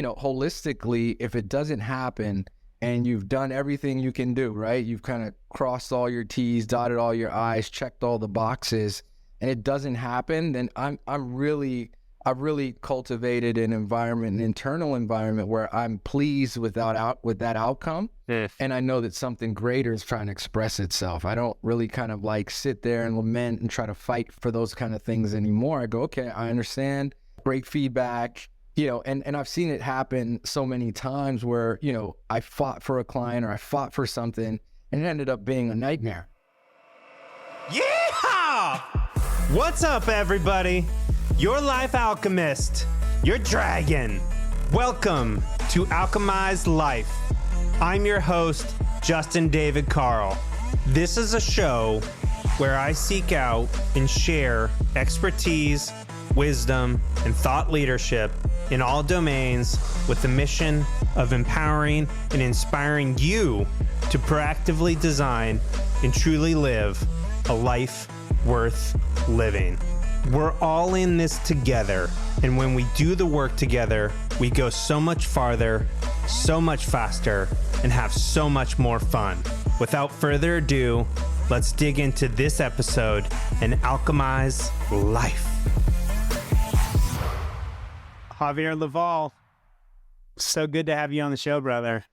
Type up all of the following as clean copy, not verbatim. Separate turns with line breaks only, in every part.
holistically, if it doesn't happen and you've done everything you can do, right? You've kind of crossed all your T's, dotted all your I's, checked all the boxes, and it doesn't happen, then I've really cultivated an internal environment where I'm pleased with that outcome. And I know that something greater is trying to express itself. I don't really kind of like sit there and lament and try to fight for those kind of things anymore. I go, okay, I understand, great feedback, and I've seen it happen so many times where, I fought for a client or I fought for something and it ended up being a nightmare.
Yeah! What's up, everybody? Your life alchemist, your dragon. Welcome to Alchemized Life. I'm your host, Justin David Carl. This is a show where I seek out and share expertise, wisdom, and thought leadership in all domains with the mission of empowering and inspiring you to proactively design and truly live a life worth living. We're all in this together, and when we do the work together, we go so much farther, so much faster, and have so much more fun. Without further ado, let's dig into this episode and alchemize life. Javier Laval, so good to have you on the show, brother.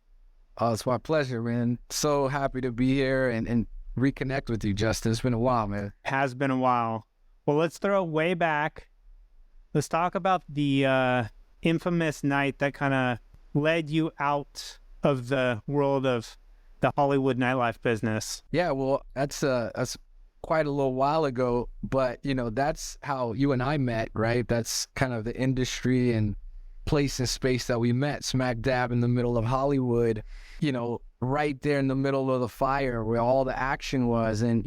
Oh, it's my pleasure, man. So happy to be here and reconnect with you, Justin. It's been a while, man.
Has been a while. Well, let's throw way back. Let's talk about the infamous night that kind of led you out of the world of the Hollywood nightlife business.
Yeah, well, that's quite a little while ago, but that's how you and I met, right? That's kind of the industry and place and space that we met, smack dab in the middle of Hollywood, right there in the middle of the fire where all the action was. And,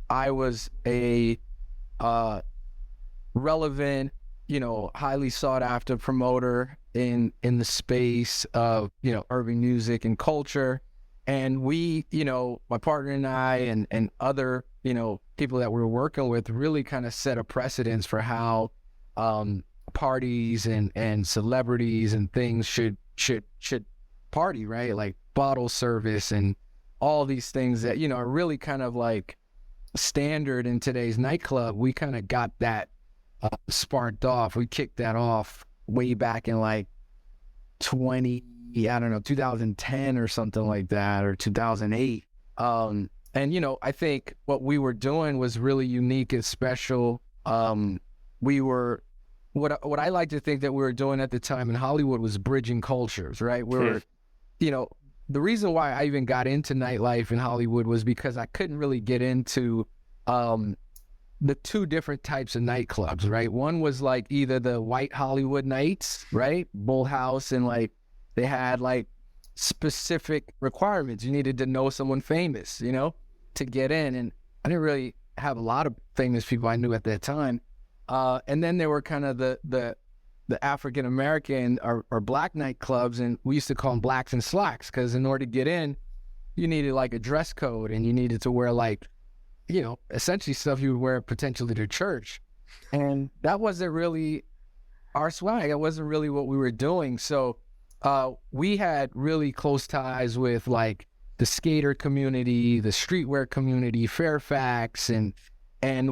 I was a relevant, highly sought after promoter in the space of, urban music and culture. And we, my partner and I and other, people that we were working with really kind of set a precedence for how parties and celebrities and things should party, right? Like bottle service and all these things that, are really kind of like standard in today's nightclub. We kind of got that sparked off. We kicked that off way back in like 2010 or something like that, or 2008. And I think what we were doing was really unique and special. We were what I like to think that we were doing at the time in Hollywood was bridging cultures, right? We were, the reason why I even got into nightlife in Hollywood was because I couldn't really get into the two different types of nightclubs, right? One was like either the white Hollywood nights, right? Bull House, and like they had like specific requirements. You needed to know someone famous, to get in. And I didn't really have a lot of famous people I knew at that time. And then there were kind of the African-American or black nightclubs, and we used to call them blacks and slacks, because in order to get in, you needed like a dress code, and you needed to wear like, essentially stuff you would wear potentially to church. And that wasn't really our swag. It wasn't really what we were doing. So we had really close ties with like the skater community, the streetwear community, Fairfax, and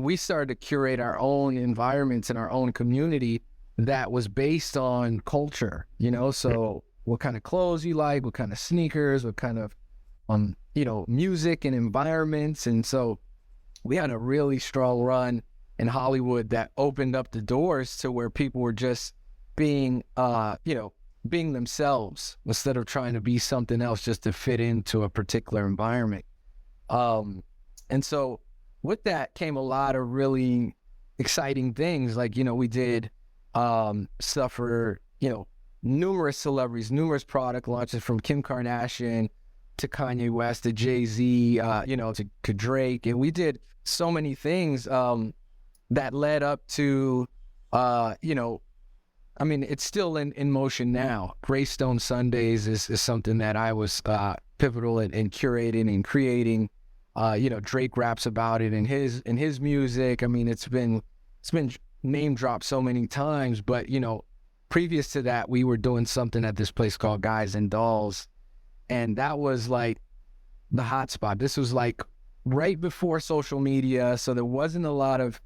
we started to curate our own environments and our own community that was based on culture, so what kind of clothes you like, what kind of sneakers, what kind of, music and environments. And so we had a really strong run in Hollywood that opened up the doors to where people were just being, being themselves instead of trying to be something else just to fit into a particular environment. And so with that came a lot of really exciting things. Like, we did stuff for, numerous celebrities, numerous product launches, from Kim Kardashian to Kanye West to Jay-Z, to Drake. And we did so many things that led up to, it's still in motion now. Greystone Sundays is something that I was pivotal in curating and creating. Drake raps about it in his music. I mean, it's been name dropped so many times, but previous to that, we were doing something at this place called Guys and Dolls. And that was like the hot spot. This was like right before social media. So there wasn't a lot of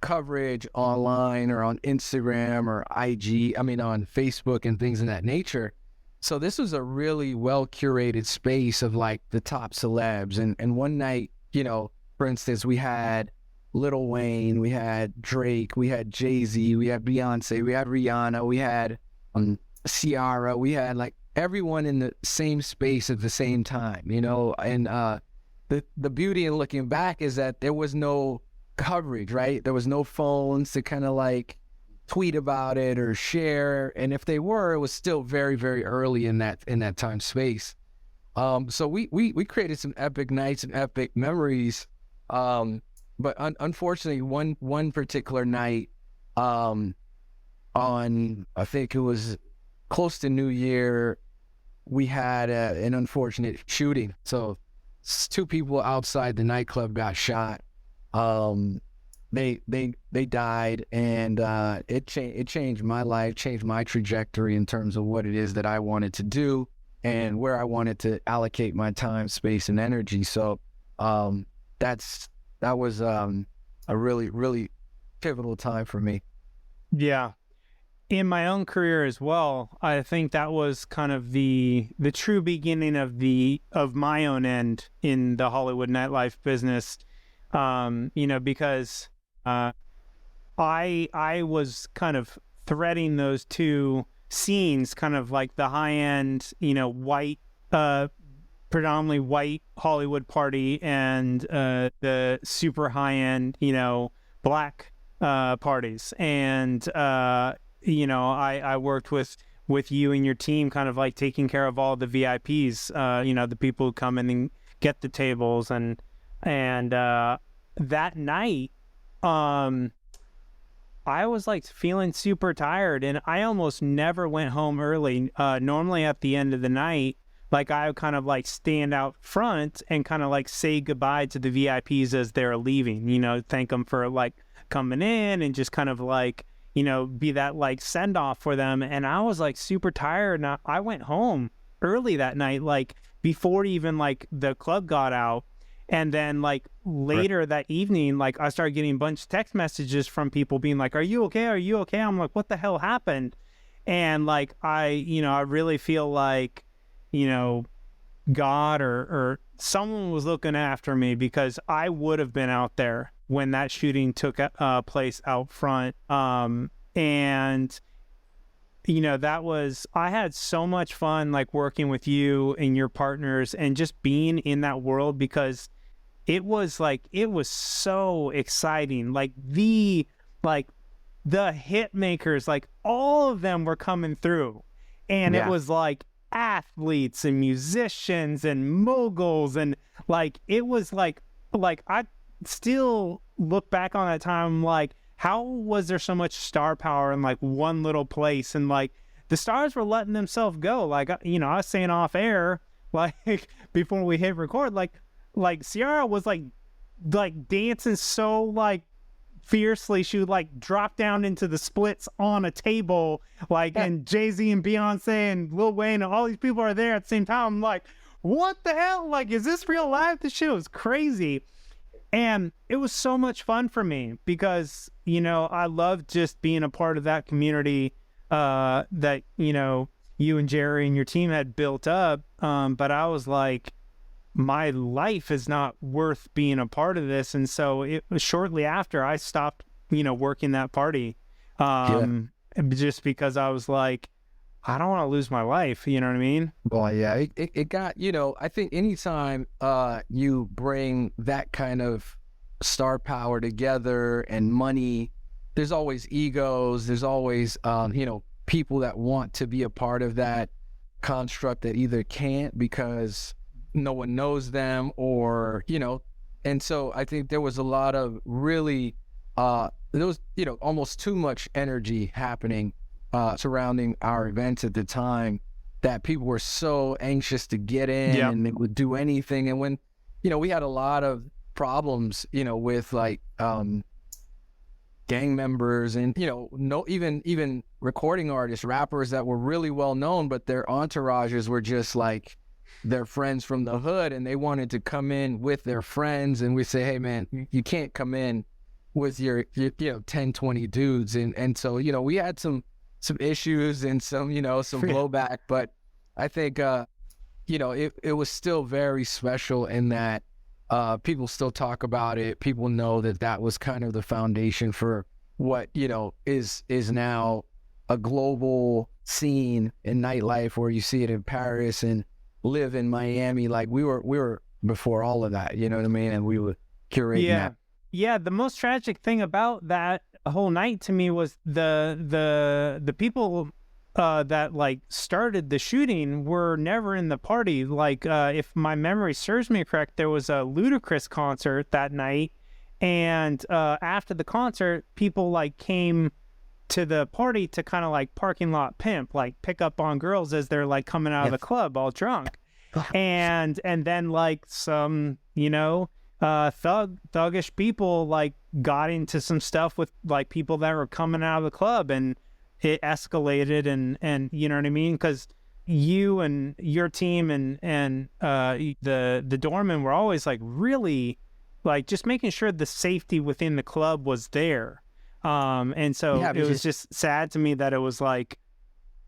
coverage online or on Instagram or on Facebook and things of that nature. So this was a really well curated space of like the top celebs. And one night, for instance, we had Lil Wayne, we had Drake, we had Jay-Z, we had Beyonce, we had Rihanna, we had Ciara, we had like everyone in the same space at the same time, and the beauty in looking back is that there was no coverage, right? There was no phones to kind of like tweet about it or share, and if they were, it was still very, very early in that time space. So we created some epic nights and epic memories. But unfortunately, one particular night, on I think it was close to New Year, we had an unfortunate shooting. So 2 people outside the nightclub got shot. They died, and it changed my life, changed my trajectory in terms of what it is that I wanted to do and where I wanted to allocate my time, space, and energy. So that was a really, really pivotal time for me.
Yeah. In my own career as well, I think that was kind of the true beginning of my own end in the Hollywood nightlife business. Because I was kind of threading those two scenes, kind of like the high end, white, predominantly white Hollywood party, and the super high end, black parties. And I worked with you and your team, kind of like taking care of all the VIPs, the people who come in and get the tables. And that night, I was like feeling super tired, and I almost never went home early. Normally at the end of the night, like I would kind of like stand out front and kind of like say goodbye to the VIPs as they're leaving, thank them for like coming in and just kind of like, be that like send off for them. And I was like super tired, and I went home early that night, like before even like the club got out. And then like later that evening, like I started getting a bunch of text messages from people being like, are you okay? Are you okay? I'm like, what the hell happened? And like, I really feel like, God or someone was looking after me, because I would have been out there when that shooting took place out front. And I had so much fun like working with you and your partners and just being in that world, because it was so exciting. Like the hit makers, like all of them were coming through, and it was like athletes and musicians and moguls, and like it was like I still look back on that time like, how was there so much star power in like one little place? And like the stars were letting themselves go. Like, I was saying off air, like before we hit record, like Ciara was like dancing so like fiercely, she would like drop down into the splits on a table, like, and Jay-Z and Beyonce and Lil Wayne and all these people are there at the same time. I'm like, what the hell? Like, is this real life? This shit was crazy. And it was so much fun for me, because, I love just being a part of that community that, you and Jerry and your team had built up. But I was like, my life is not worth being a part of this. And so it was shortly after I stopped, working that party, just because I was like, I don't want to lose my life. You know what I mean?
Well, yeah, it got, I think anytime you bring that kind of star power together and money, there's always egos. There's always, people that want to be a part of that construct that either can't because no one knows them, or, and so I think there was a lot of really, there was, almost too much energy happening surrounding our events at the time, that people were so anxious to get in and they would do anything. And when, we had a lot of problems, with like, gang members and, no, even recording artists, rappers that were really well known, but their entourages were just like their friends from the hood, and they wanted to come in with their friends. And we say, hey man, you can't come in with your 10, 20 dudes. And so, we had some issues and some blowback, but I think, it was still very special in that people still talk about it. People know that was kind of the foundation for what, is now a global scene in nightlife, where you see it in Paris and live in Miami. Like we were before all of that, you know what I mean? And we were curating that.
Yeah. The most tragic thing about that whole night to me was the people that like started the shooting were never in the party. Like, if my memory serves me correct, there was a Ludacris concert that night, and after the concert, people like came to the party to kind of like parking lot pimp, like pick up on girls as they're like coming out of the club all drunk, and then like some thuggish people like got into some stuff with like people that were coming out of the club, and it escalated, and you know what I mean? Because you and your team and the doorman were always like really like just making sure the safety within the club was there. And so it was just sad to me that it was like,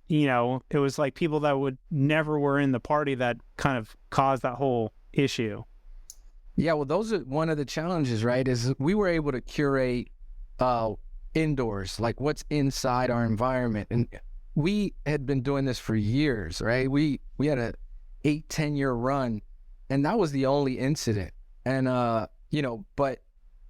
it was like people that would never were in the party that kind of caused that whole issue.
Yeah, well, those are one of the challenges, right? Is we were able to curate indoors, like what's inside our environment. And we had been doing this for years, right? We had a 8-10 year run, and that was the only incident. And, but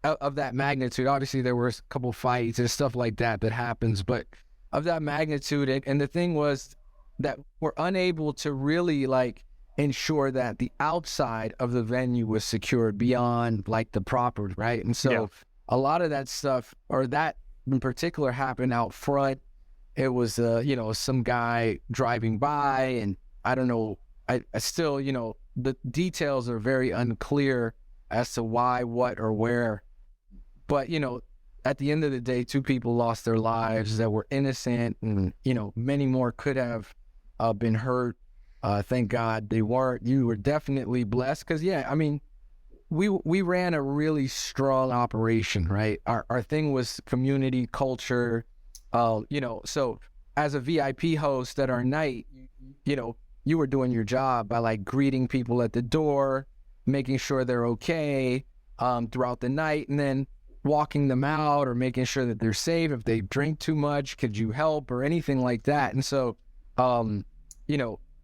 of that magnitude, obviously there were a couple fights and stuff like that happens, but of that magnitude. And the thing was that we're unable to really like ensure that the outside of the venue was secured beyond like the property, right? And so a lot of that stuff, or that in particular, happened out front. It was some guy driving by, and I don't know, I still, the details are very unclear as to why, what, or where. But at the end of the day, 2 people lost their lives that were innocent, and many more could have been hurt. Thank God they weren't. You were definitely blessed, because we ran a really strong operation, right? Our thing was community culture. So as a VIP host at our night, you were doing your job by like greeting people at the door, making sure they're okay throughout the night, and then walking them out or making sure that they're safe. If they drink too much, could you help, or anything like that? And so,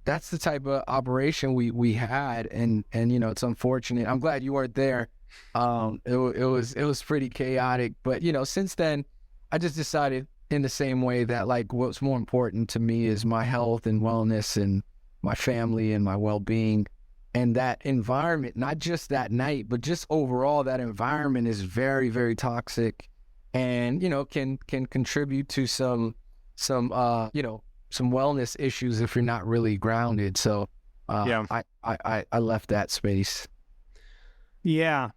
that's the type of operation we had, and it's unfortunate. I'm glad you weren't there. It was pretty chaotic, but since then, I just decided in the same way that like what's more important to me is my health and wellness and my family and my well-being, and that environment, not just that night, but just overall, that environment is very, very toxic, and can contribute to some wellness issues if you're not really grounded. So I left that space.
Yeah.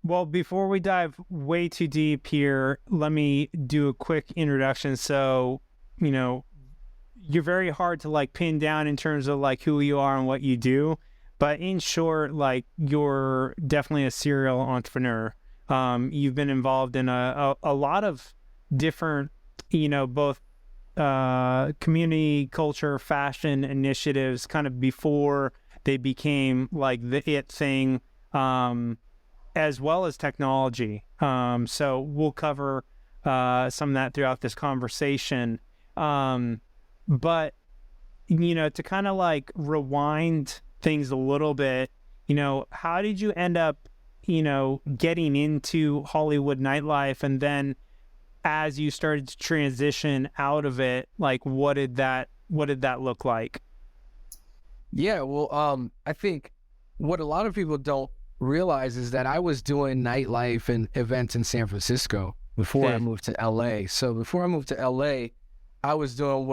Well, before we dive way too deep here, let me do a quick introduction. So, you're very hard to like pin down in terms of like who you are and what you do. But in short, like you're definitely a serial entrepreneur. You've been involved in a lot of different, both community, culture, fashion initiatives kind of before they became like the it thing, as well as technology. So we'll cover some of that throughout this conversation. But, to kind of like rewind things a little bit, how did you end up, getting into Hollywood nightlife? And then as you started to transition out of it, like what did that look like?
Yeah, well, I think what a lot of people don't realize is that I was doing nightlife and events in San Francisco before I moved to LA. So before I moved to LA, I was doing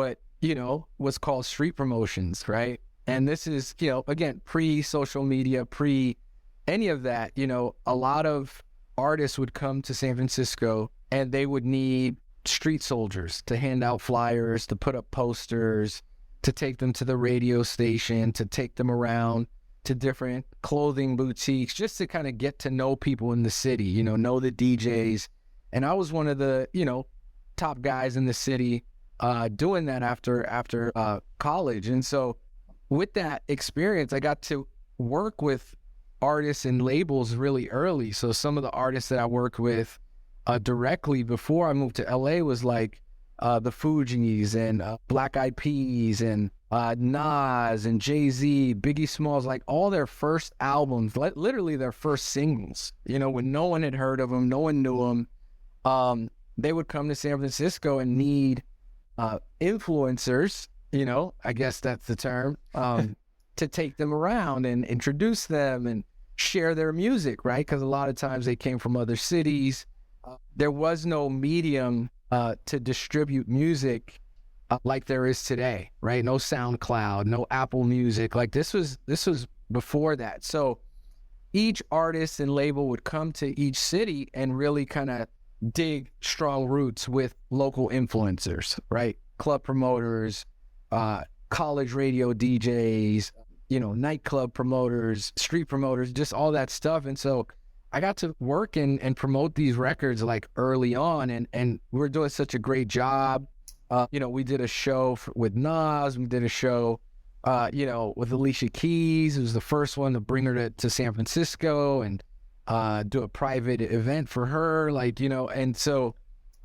what's called street promotions, right? And this is, again, pre-social media, pre any of that. A lot of artists would come to San Francisco and they would need street soldiers to hand out flyers, to put up posters, to take them to the radio station, to take them around to different clothing boutiques, just to kind of get to know people in the city, know the DJs. And I was one of the, top guys in the city doing that after college. And so with that experience, I got to work with artists and labels really early. So some of the artists that I worked with directly before I moved to LA was like the Fugees and Black Eyed Peas and Nas and Jay-Z, Biggie Smalls, like all their first albums, literally their first singles, when no one had heard of them, no one knew them. They would come to San Francisco and need influencers, I guess that's the term, to take them around and introduce them and share their music, right? Because a lot of times they came from other cities. There was no medium to distribute music like there is today, right? No SoundCloud, no Apple Music. Like this was before that. So each artist and label would come to each city and really kind of dig strong roots with local influencers, right? Club promoters, college radio DJs, nightclub promoters, street promoters, just all that stuff. And so I got to work and promote these records like early on, and we were doing such a great job. We did a show with Nas. We did a show, with Alicia Keys. It was the first one to bring her to San Francisco and do a private event for her, and so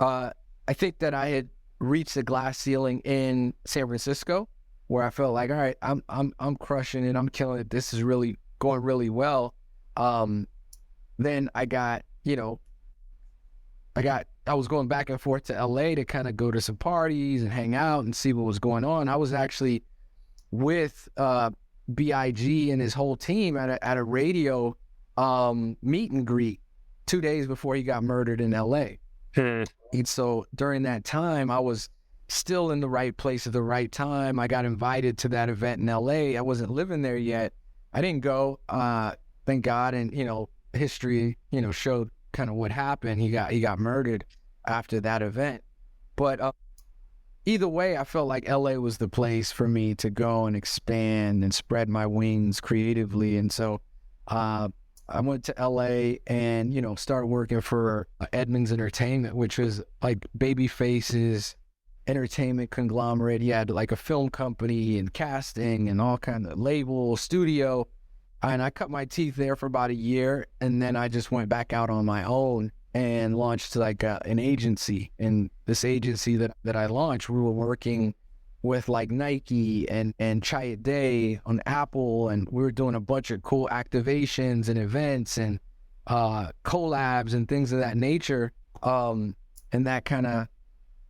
I think that I had reached the glass ceiling in San Francisco, where I felt like, all right, I'm crushing it, I'm killing it. This is really going really well. Then I got, I was going back and forth to LA to kind of go to some parties and hang out and see what was going on. I was actually with B.I.G. and his whole team at a radio meet and greet 2 days before he got murdered in LA. And so during that time, I was still in the right place at the right time. I got invited to that event in LA. I wasn't living there yet. I didn't go, thank God. And, history, showed kind of what happened. He got murdered after that event. But either way, I felt like LA was the place for me to go and expand and spread my wings creatively. And so I went to LA and, started working for Edmunds Entertainment, which was like Babyface's entertainment conglomerate. He had like a film company and casting and all kind of label, studio. And I cut my teeth there for about a year. And then I just went back out on my own and launched like an agency. And this agency that I launched, we were working with like Nike and Chiat Day on Apple, and we were doing a bunch of cool activations and events and collabs and things of that nature. And that kind of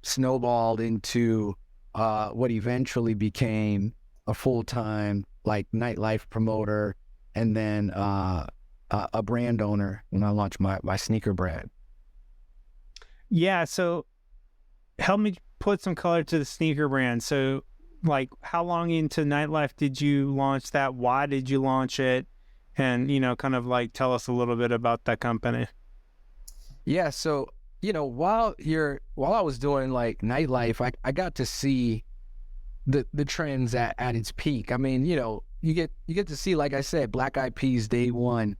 snowballed into what eventually became a full-time like nightlife promoter, and then a brand owner when I launched my sneaker brand.
Yeah, so help me put some color to the sneaker brand. So, like, how long into Nightlife did you launch that? Why did you launch it? And, kind of like tell us a little bit about that company.
Yeah, so, while I was doing like Nightlife, I got to see the trends at its peak. I mean, you get to see, like I said, Black Eyed Peas day one,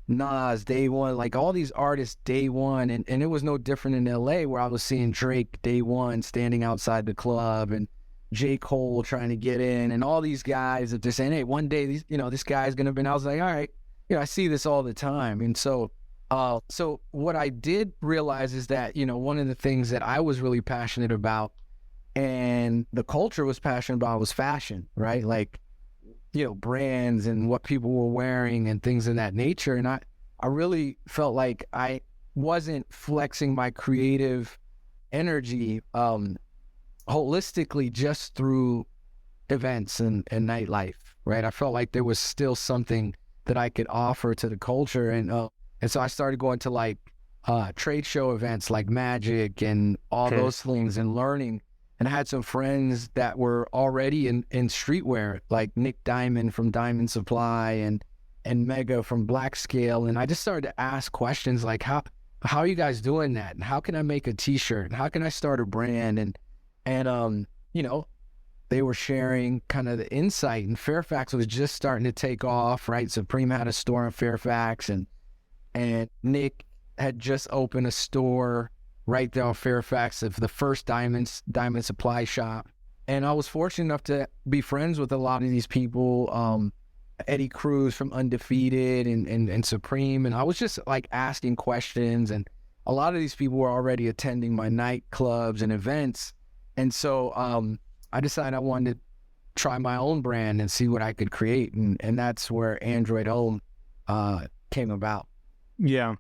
Nas day one, like all these artists day one, and it was no different in LA, where I was seeing Drake day one standing outside the club, and J. Cole trying to get in, and all these guys that they're saying, hey, one day this guy's gonna be. And I was like, all right, I see this all the time. And so what I did realize is that one of the things that I was really passionate about, and the culture was passionate about, was fashion, right? Like, brands and what people were wearing and things of that nature. And I really felt like I wasn't flexing my creative energy holistically just through events and nightlife, right? I felt like there was still something that I could offer to the culture. And so I started going to like trade show events like Magic and all those things, and learning. And I had some friends that were already in streetwear, like Nick Diamond from Diamond Supply and Mega from Black Scale. And I just started to ask questions like, how how are you guys doing that? And how can I make a t-shirt? And how can I start a brand? And you know, they were sharing kind of the insight, and Fairfax was just starting to take off, right? Supreme had a store in Fairfax, and Nick had just opened a store right there on Fairfax of the first diamond supply shop. And I was fortunate enough to be friends with a lot of these people, Eddie Cruz from Undefeated and Supreme. And I was just like asking questions, and a lot of these people were already attending my nightclubs and events. And so I decided I wanted to try my own brand and see what I could create. And that's where Android Homme came about.
Yeah.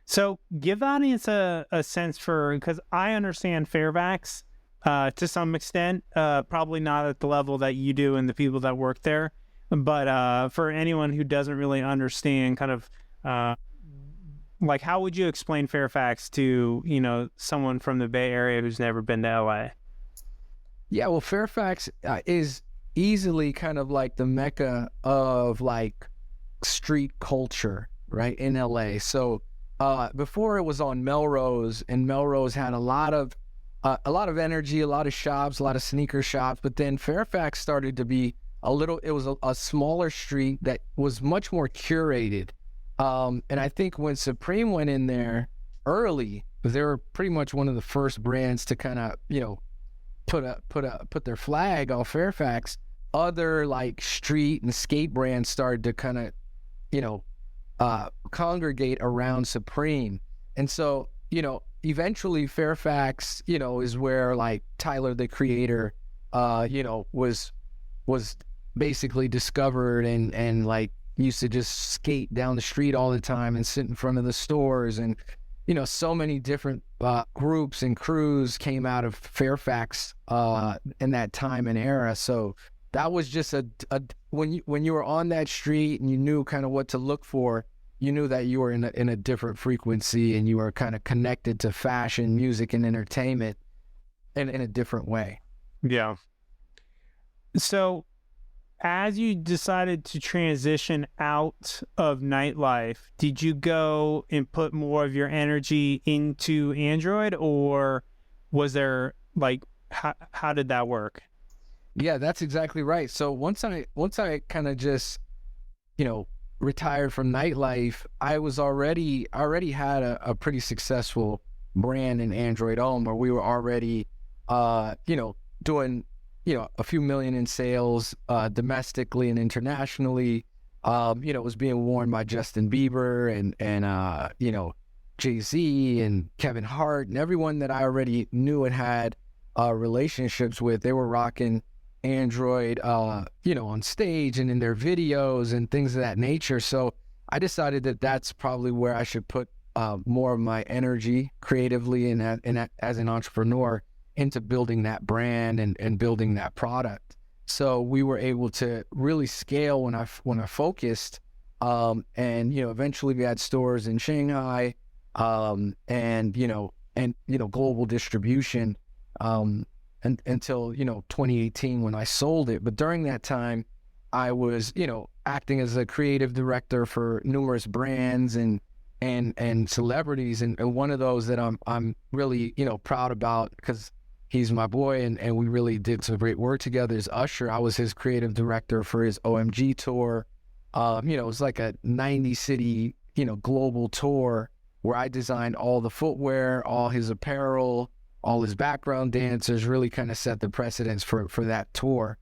So give the audience a sense for, because I understand Fairfax to some extent, probably not at the level that you do and the people that work there. But for anyone who doesn't really understand kind of like, how would you explain Fairfax to, you know, someone from the Bay Area who's never been to LA?
Yeah, well, Fairfax is easily kind of like the mecca of like street culture, right, in LA. So before it was on Melrose, and Melrose had a lot of energy, a lot of shops, a lot of sneaker shops. But then Fairfax started to be it was a smaller street that was much more curated. And I think when Supreme went in there early, they were pretty much one of the first brands to kind of, you know, put their flag on Fairfax. Other like street and skate brands started to kind of, you know, congregate around Supreme. And so, you know, eventually Fairfax, you know, is where like Tyler, the Creator, you know, was basically discovered, and like used to just skate down the street all the time and sit in front of the stores. And, you know, so many different groups and crews came out of Fairfax in that time and era. So that was just when you were on that street and you knew kind of what to look for, you knew that you were in a different frequency, and you were kind of connected to fashion, music, and entertainment in a different way.
Yeah. So as you decided to transition out of Nightlife, did you go and put more of your energy into Android, or was there like, how did that work?
Yeah, that's exactly right. So once I kind of just, you know, retired from Nightlife, I already had a pretty successful brand in Android Homme, where we were already, you know, doing, you know, a few million in sales domestically and internationally. You know, it was being worn by Justin Bieber and you know, Jay-Z and Kevin Hart and everyone that I already knew and had relationships with. They were rocking Android, you know, on stage and in their videos and things of that nature. So I decided that that's probably where I should put more of my energy creatively and as an entrepreneur into building that brand and building that product. So we were able to really scale when I focused, and, you know, eventually we had stores in Shanghai, and global distribution, until, you know, 2018 when I sold it. But during that time, I was, you know, acting as a creative director for numerous brands and celebrities, and one of those that I'm really, you know, proud about, because he's my boy, and we really did some great work together, is Usher. I was his creative director for his OMG tour. You know, it was like a 90-city, you know, global tour where I designed all the footwear, all his apparel, all his background dancers, really kind of set the precedence for that tour.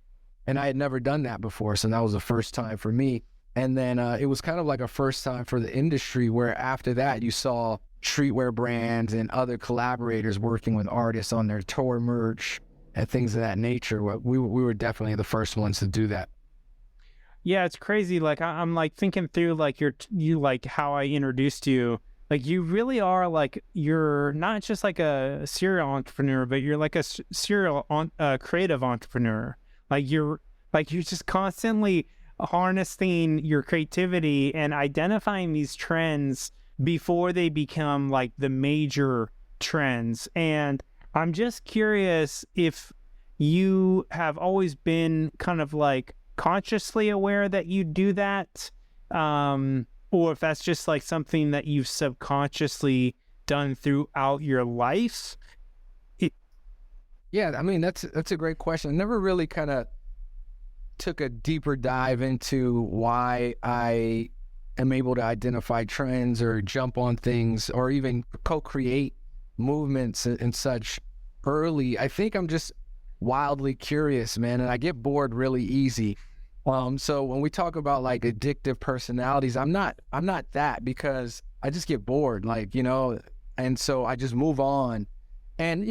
And I had never done that before, so that was the first time for me. And then it was kind of like a first time for the industry, where after that you saw streetwear brands and other collaborators working with artists on their tour merch and things of that nature. We were definitely the first ones to do that.
Yeah, it's crazy. Like I'm like thinking through like you like how I introduced you. Like you really are like, you're not just like a serial entrepreneur, but you're like a serial creative entrepreneur. Like you're just constantly harnessing your creativity and identifying these trends before they become like the major trends. And I'm just curious if you have always been kind of like consciously aware that you do that, or if that's just like something that you've subconsciously done throughout your life?
Yeah, I mean, that's a great question. I never really kind of took a deeper dive into why I am able to identify trends or jump on things or even co-create movements and such early. I think I'm just wildly curious, man, and I get bored really easy. So when we talk about like addictive personalities, I'm not that, because I just get bored, like, and so I just move on. And,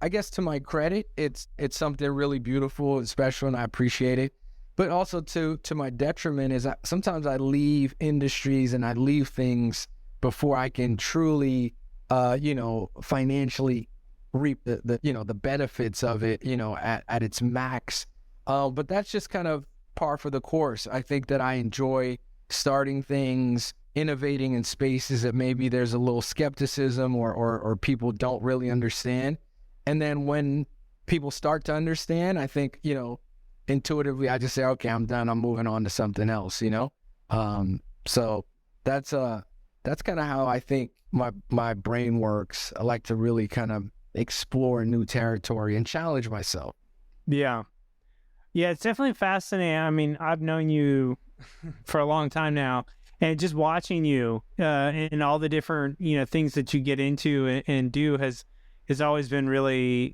I guess to my credit, it's something really beautiful and special, and I appreciate it. But also to my detriment is sometimes I leave industries and I leave things before I can truly, financially reap the benefits of it, at its max. But that's just kind of par for the course. I think that I enjoy starting things, innovating in spaces that maybe there's a little skepticism or people don't really understand. And then when people start to understand, I think, intuitively, I just say, okay, I'm done. I'm moving on to something else, So that's kind of how I think my brain works. I like to really kind of explore new territory and challenge myself.
Yeah. Yeah, it's definitely fascinating. I mean, I've known you for a long time now, and just watching you and all the different, things that you get into and do has always been really,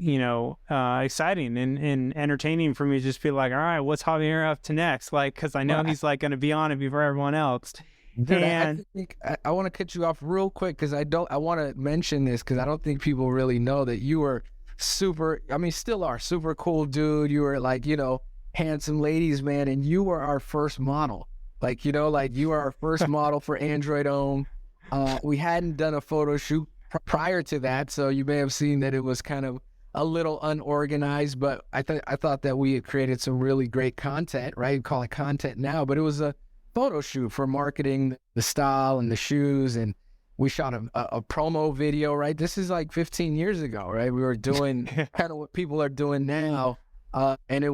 exciting and entertaining for me to just be like, all right, what's Javier up to next? Like, because I know he's like going to be on it before everyone else.
Dude,
And
I think I want to cut you off real quick because I want to mention this because I don't think people really know that you were still are super cool dude. You were like, handsome ladies, man, and you were our first model. Like, you were our first model for Android Homme. We hadn't done a photo shoot prior to that, so you may have seen that it was kind of a little unorganized, but I thought that we had created some really great content, right? We call it content now, but it was a photo shoot for marketing the style and the shoes, and we shot a promo video, right? This is like 15 years ago, right? We were doing kind of what people are doing now, and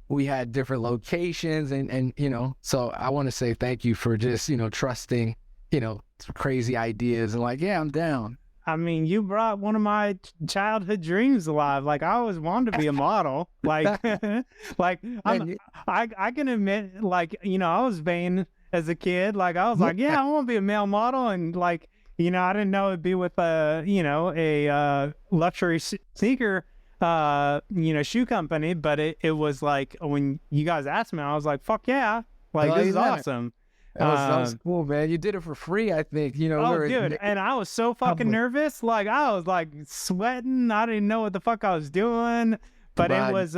we had different locations, and so I want to say thank you for just trusting some crazy ideas and like, yeah, I'm down.
I mean, you brought one of my childhood dreams alive. Like, I always wanted to be a model. Like, I can admit, like, I was vain as a kid. Like, I was like, yeah, I want to be a male model. And like, I didn't know it'd be with a luxury sneaker, shoe company. But it was like, when you guys asked me, I was like, fuck yeah. Like, this is awesome.
That was cool, man. You did it for free, I think.
Oh, dude, and I was so fucking nervous. Like, I was like sweating. I didn't know what the fuck I was doing, but it was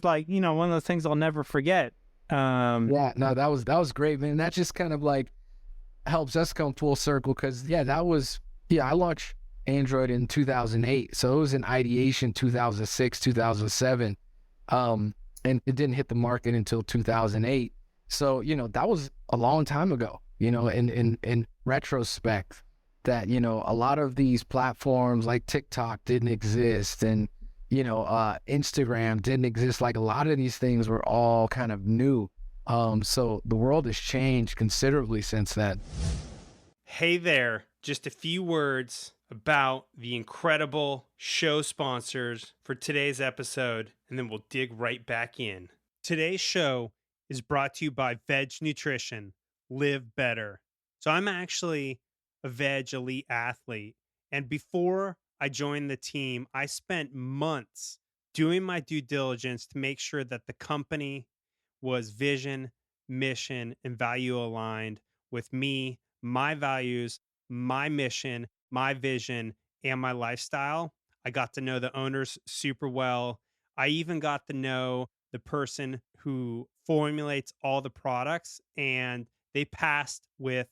like one of those things I'll never forget.
Yeah, no, that was great, man. That just kind of like helps us come full circle because I launched Android in 2008, so it was in ideation 2006, 2007, and it didn't hit the market until 2008. So, that was a long time ago, in retrospect that, a lot of these platforms like TikTok didn't exist and, Instagram didn't exist. Like a lot of these things were all kind of new. So the world has changed considerably since then.
Hey there, just a few words about the incredible show sponsors for today's episode, and then we'll dig right back in. Today's show is brought to you by Veg Nutrition. Live better. So I'm actually a Veg elite athlete. And before I joined the team, I spent months doing my due diligence to make sure that the company was vision, mission, and value aligned with me, my values, my mission, my vision, and my lifestyle. I got to know the owners super well. I even got to know the person who formulates all the products, and they passed with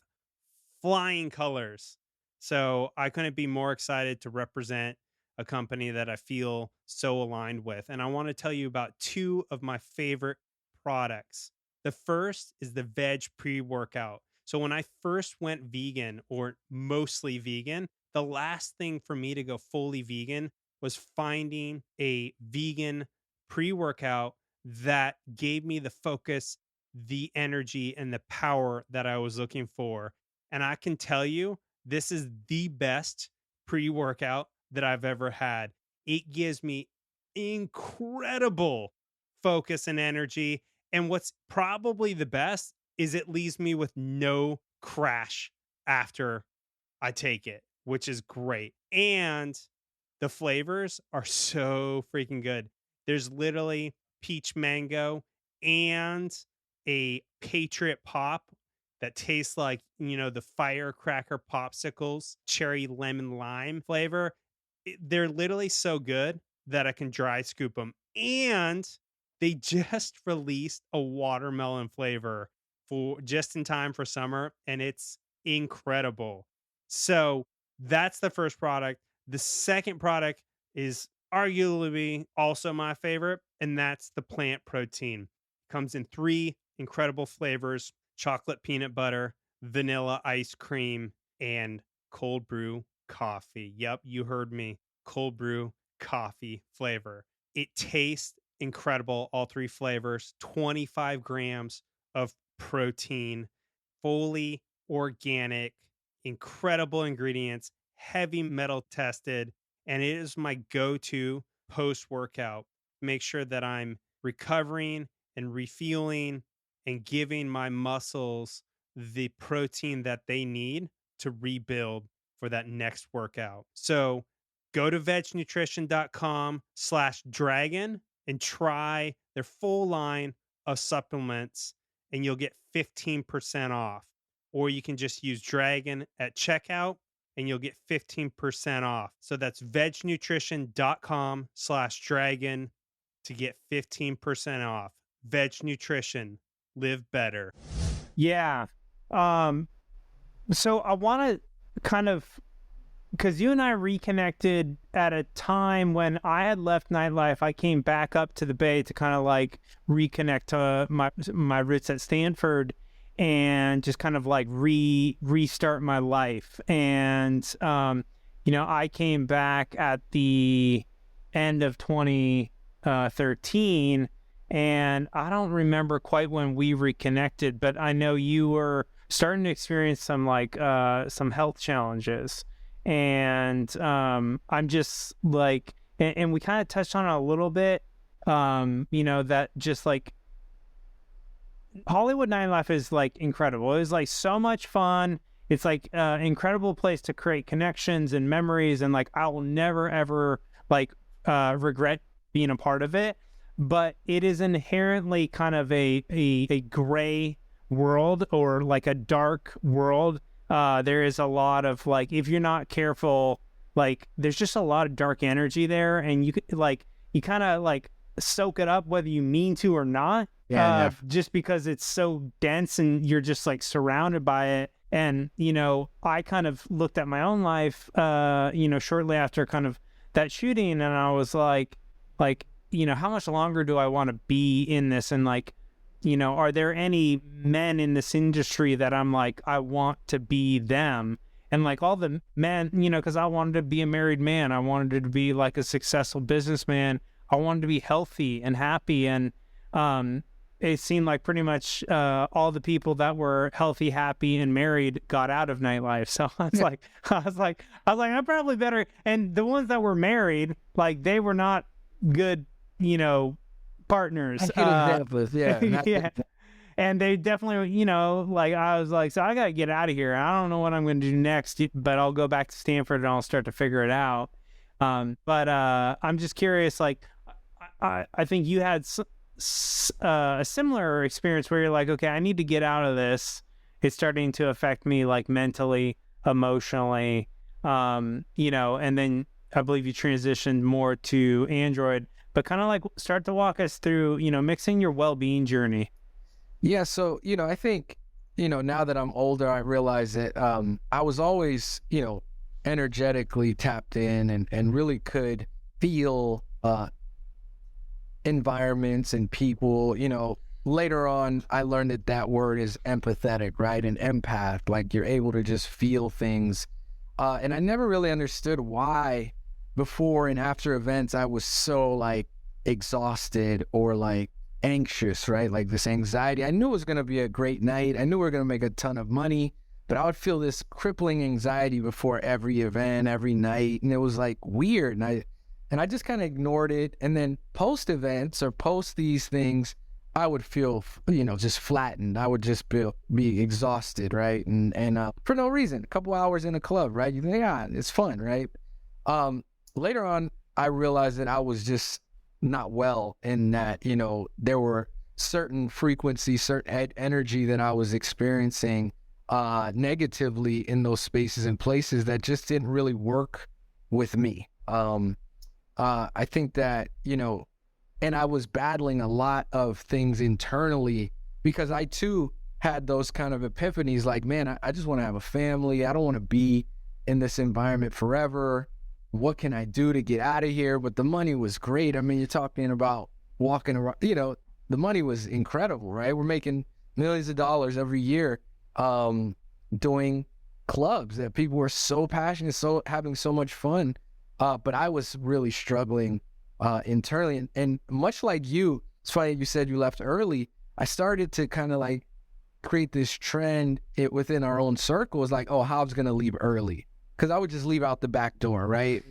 flying colors. So I couldn't be more excited to represent a company that I feel so aligned with. And I want to tell you about two of my favorite products. The first is the Veg pre-workout. So when I first went vegan, or mostly vegan, the last thing for me to go fully vegan was finding a vegan pre-workout that gave me the focus, the energy, and the power that I was looking for. And I can tell you this is the best pre-workout that I've ever had. It gives me incredible focus and energy. And what's probably the best is it leaves me with no crash after I take it, which is great. And the flavors are so freaking good. There's literally peach mango and a Patriot Pop that tastes like, the firecracker popsicles, cherry lemon lime flavor. They're literally so good that I can dry scoop them. And they just released a watermelon flavor for just in time for summer, and it's incredible. So that's the first product. The second product is arguably also my favorite, and that's the plant protein. Comes in 3 incredible flavors: chocolate peanut butter, vanilla ice cream, and cold brew coffee. Yep, you heard me. Cold brew coffee flavor. It tastes incredible, all 3 flavors. 25 grams of protein, fully organic, incredible ingredients, heavy metal tested, and it is my go-to post-workout. Make sure that I'm recovering and refueling and giving my muscles the protein that they need to rebuild for that next workout. So go to vegnutrition.com/dragon and try their full line of supplements, and you'll get 15% off. Or you can just use Dragon at checkout and you'll get 15% off. So that's vegnutrition.com/dragon to get 15% off. Veg Nutrition, live better.
Yeah. So I want to kind of, because you and I reconnected at a time when I had left Nightlife. I came back up to the Bay to kind of like reconnect to my roots at Stanford and just kind of like restart my life. And, I came back at the end of 2013, and I don't remember quite when we reconnected, but I know you were starting to experience some health challenges. And I'm just like, and we kind of touched on it a little bit, that just like Hollywood nightlife is like incredible. It was like so much fun. It's like an incredible place to create connections and memories, and like I will never ever like regret being a part of it. But it is inherently kind of a gray world, or like a dark world. There is a lot of like, if you're not careful, like there's just a lot of dark energy there, and you kind of like soak it up whether you mean to or not. Just because it's so dense and you're just like surrounded by it. And, I kind of looked at my own life, shortly after kind of that shooting, and I was like, how much longer do I want to be in this? And like, are there any men in this industry that I'm like, I want to be them? And like all the men, because I wanted to be a married man. I wanted to be like a successful businessman. I wanted to be healthy and happy. And it seemed like pretty much all the people that were healthy, happy, and married got out of nightlife. So I was like, I'm probably better. And the ones that were married, like they were not good, partners. Yeah. And they definitely, like I was like, so I got to get out of here. I don't know what I'm going to do next, but I'll go back to Stanford and I'll start to figure it out. But I'm just curious, like, I think you had a similar experience where you're like, okay, I need to get out of this. It's starting to affect me like mentally, emotionally, and then I believe you transitioned more to Android, but kind of like start to walk us through, mixing your well-being journey.
Yeah. So, I think, now that I'm older, I realize that I was always, energetically tapped in and really could feel environments and people. Later on I learned that word is empathetic, right? An empath, like you're able to just feel things, and I never really understood why before and after events I was so like exhausted or like anxious, right? Like this anxiety. I knew it was going to be a great night, I knew we were going to make a ton of money, but I would feel this crippling anxiety before every event, every night. And it was like weird. And I just kind of ignored it. And then post events or post these things, I would feel, just flattened. I would just be exhausted, right? And for no reason, a couple hours in a club, right? You think, yeah, it's fun, right? Later on, I realized that I was just not well, and that, there were certain frequencies, certain energy that I was experiencing negatively in those spaces and places that just didn't really work with me. I think that, and I was battling a lot of things internally, because I too had those kind of epiphanies like, man, I just want to have a family. I don't want to be in this environment forever. What can I do to get out of here? But the money was great. I mean, you're talking about walking around, the money was incredible, right? We're making millions of dollars every year doing clubs that people were so passionate, so having so much fun. But I was really struggling internally. And much like you, it's funny you said you left early. I started to kind of like create this trend within our own circle. It's like, oh, Hobbs going to leave early. Because I would just leave out the back door, right?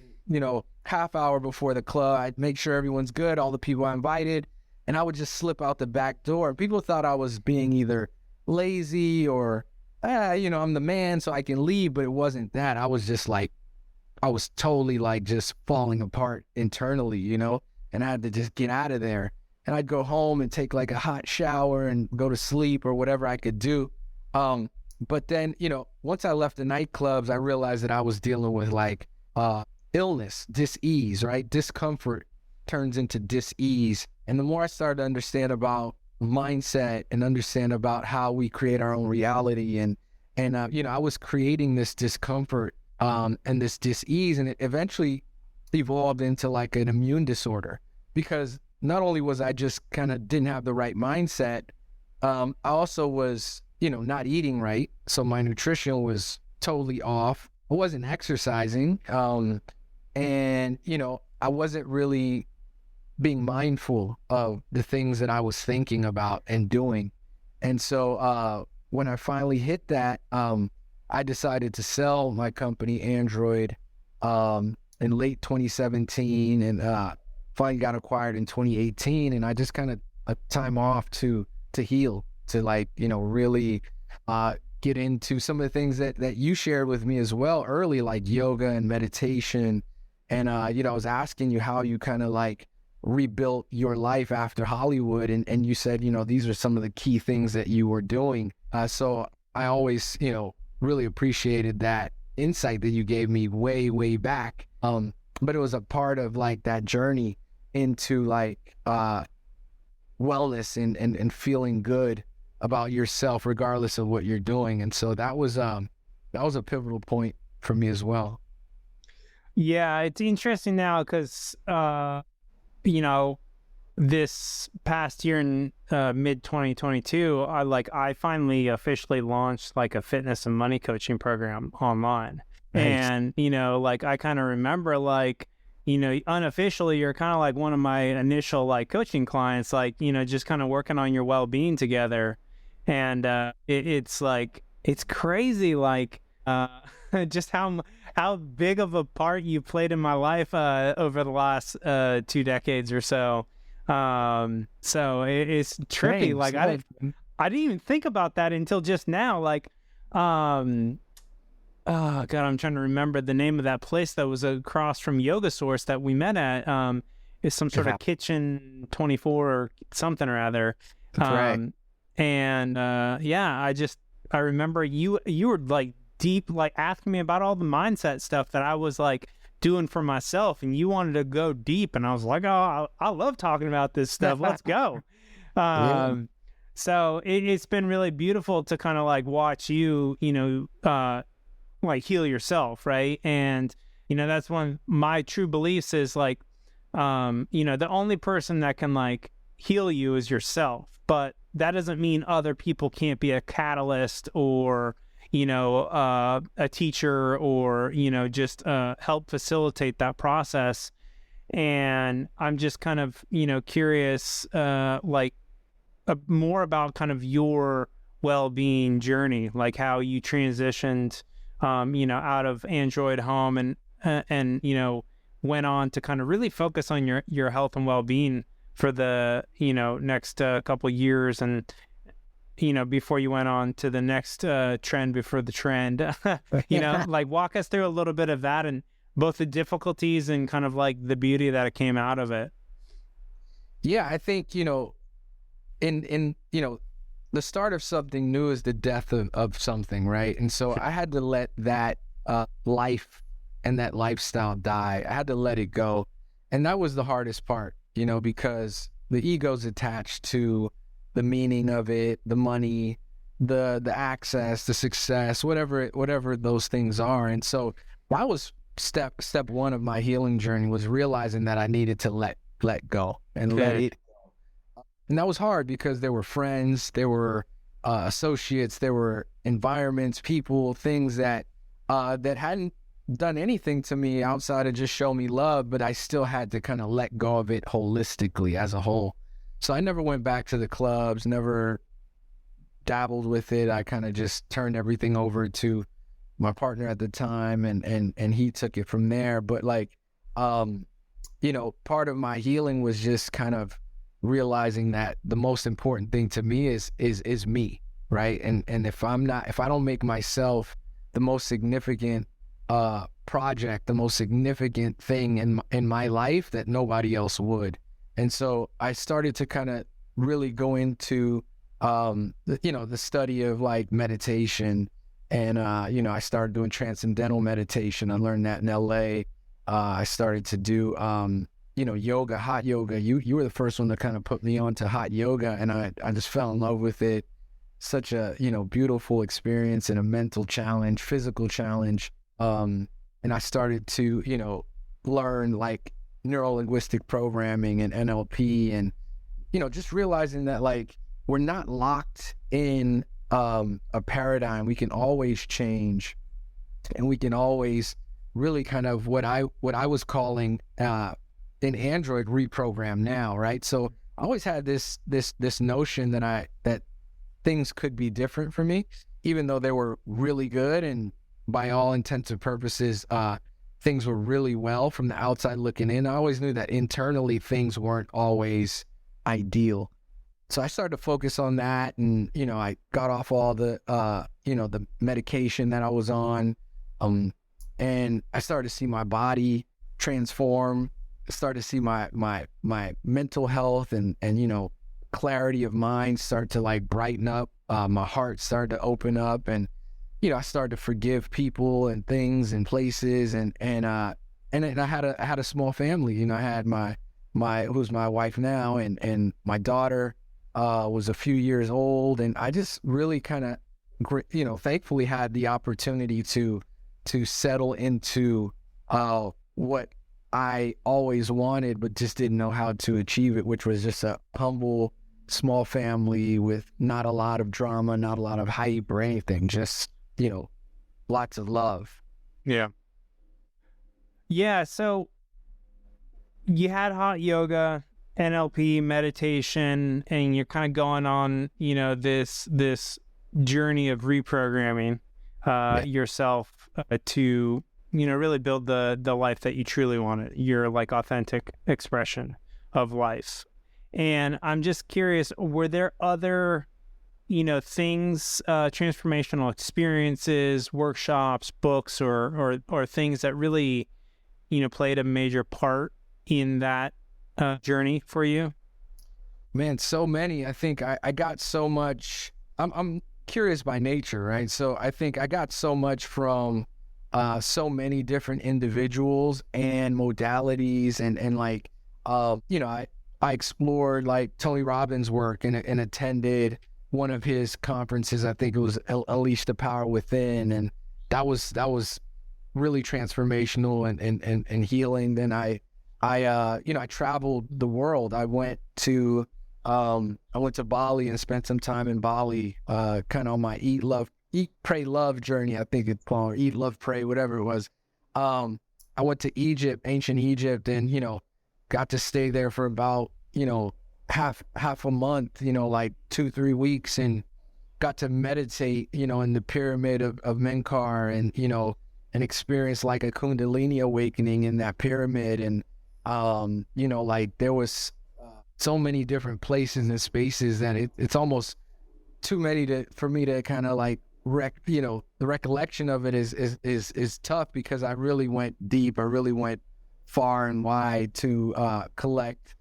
Half hour before the club, I'd make sure everyone's good, all the people I invited, and I would just slip out the back door. People thought I was being either lazy or, I'm the man, so I can leave, but it wasn't that. I was just like, I was totally like just falling apart internally, and I had to just get out of there. And I'd go home and take like a hot shower and go to sleep or whatever I could do. But then, once I left the nightclubs, I realized that I was dealing with like illness, dis-ease, right? Discomfort turns into dis-ease. And the more I started to understand about mindset and understand about how we create our own reality, and I was creating this discomfort and this dis-ease, and it eventually evolved into like an immune disorder, because not only was I just kind of didn't have the right mindset, I also was not eating right. So my nutrition was totally off. I wasn't exercising. And I wasn't really being mindful of the things that I was thinking about and doing. And so when I finally hit that, I decided to sell my company, Android, in late 2017, and finally got acquired in 2018. And I just kind of a time off to heal, to like, really get into some of the things that you shared with me as well early, like yoga and meditation. And, I was asking you how you kind of like rebuilt your life after Hollywood. And you said, these are some of the key things that you were doing. So I always, really appreciated that insight that you gave me way, way back. But it was a part of like that journey into like wellness and feeling good about yourself regardless of what you're doing. And so that was a pivotal point for me as well.
Yeah, it's interesting now because this past year in mid 2022, I finally officially launched like a fitness and money coaching program online. Nice. And I kind of remember unofficially you're kind of like one of my initial like coaching clients, just kind of working on your well-being together. And it's crazy, just how big of a part you played in my life over the last 2 decades or so. So it's trippy. Thanks. I didn't even think about that until just now. Oh God, I'm trying to remember the name of that place that was across from Yoga Source that we met at. It's some sort of Kitchen 24 or something or other.
Right.
And I remember you were like deep, like asking me about all the mindset stuff that I was like doing for myself, and you wanted to go deep, and I was like, oh, I love talking about this stuff. Let's go. So it's been really beautiful to kind of like watch you, like heal yourself, right? And that's one of my true beliefs is like, the only person that can like heal you is yourself, but that doesn't mean other people can't be a catalyst or a teacher or just help facilitate that process. And I'm just kind of curious more about kind of your well-being journey, like how you transitioned, out of Android home and went on to kind of really focus on your health and well-being for the, next couple years, and, before you went on to the next trend before the trend, like walk us through a little bit of that and both the difficulties and kind of like the beauty that came out of it.
Yeah, I think, in the start of something new is the death of something, right? And so I had to let that life and that lifestyle die. I had to let it go. And that was the hardest part, because the ego's attached to the meaning of it, the money, the access, the success, whatever those things are. And so that was step one of my healing journey, was realizing that I needed to let go and let it go. And that was hard because there were friends, there were associates, there were environments, people, things that hadn't done anything to me outside of just show me love, but I still had to kind of let go of it holistically as a whole. So I never went back to the clubs, never dabbled with it. I kind of just turned everything over to my partner at the time, and he took it from there. But part of my healing was just kind of realizing that the most important thing to me is me, right? And if I don't make myself the most significant project, the most significant thing in my life, that nobody else would. And so I started to kind of really go into the study of like meditation, and I started doing transcendental meditation. I learned that in LA. I started to do yoga, hot yoga. You were the first one to kind of put me on to hot yoga, and I just fell in love with it. Such a beautiful experience and a mental challenge, physical challenge. And I started to learn like neuro-linguistic programming and NLP, and just realizing that like we're not locked in a paradigm. We can always change, and we can always really kind of what I was calling in Android reprogram now, right? So I always had this notion that things could be different for me, even though they were really good, and by all intents and purposes, things were really well from the outside looking in. I always knew that internally things weren't always ideal. So I started to focus on that, and I got off all the the medication that I was on, and I started to see my body transform. I started to see my mental health and clarity of mind start to like brighten up. My heart started to open up, and I started to forgive people and things and places, and I had a small family. I had my who's my wife now, and my daughter was a few years old, and I just really kind of thankfully had the opportunity to settle into what I always wanted, but just didn't know how to achieve it, which was just a humble, small family with not a lot of drama, not a lot of hype or anything, just lots of love.
Yeah. So you had hot yoga, NLP, meditation, and you're kind of going on, this journey of reprogramming yourself to, really build the life that you truly wanted, your like authentic expression of life. And I'm just curious, were there other things, transformational experiences, workshops, books, or things that really, played a major part in that journey for you?
Man, so many. I think I got so much. I'm curious by nature, right? So I think I got so much from so many different individuals and modalities, and like I explored like Tony Robbins' work and attended one of his conferences. I think it was Unleash the Power Within, and that was really transformational and healing. Then I traveled the world. I went to Bali and spent some time in Bali, kind of on my eat, pray, love journey. I think it's called eat, love, pray, whatever it was. I went to Egypt, ancient Egypt, and got to stay there for about half a month, like 2-3 weeks, and got to meditate, in the pyramid of Menkar, and, and experience like a Kundalini awakening in that pyramid. And, like there was so many different places and spaces that it's almost too many for me to kind of like the recollection of it is tough, because I really went deep. I really went far and wide to collect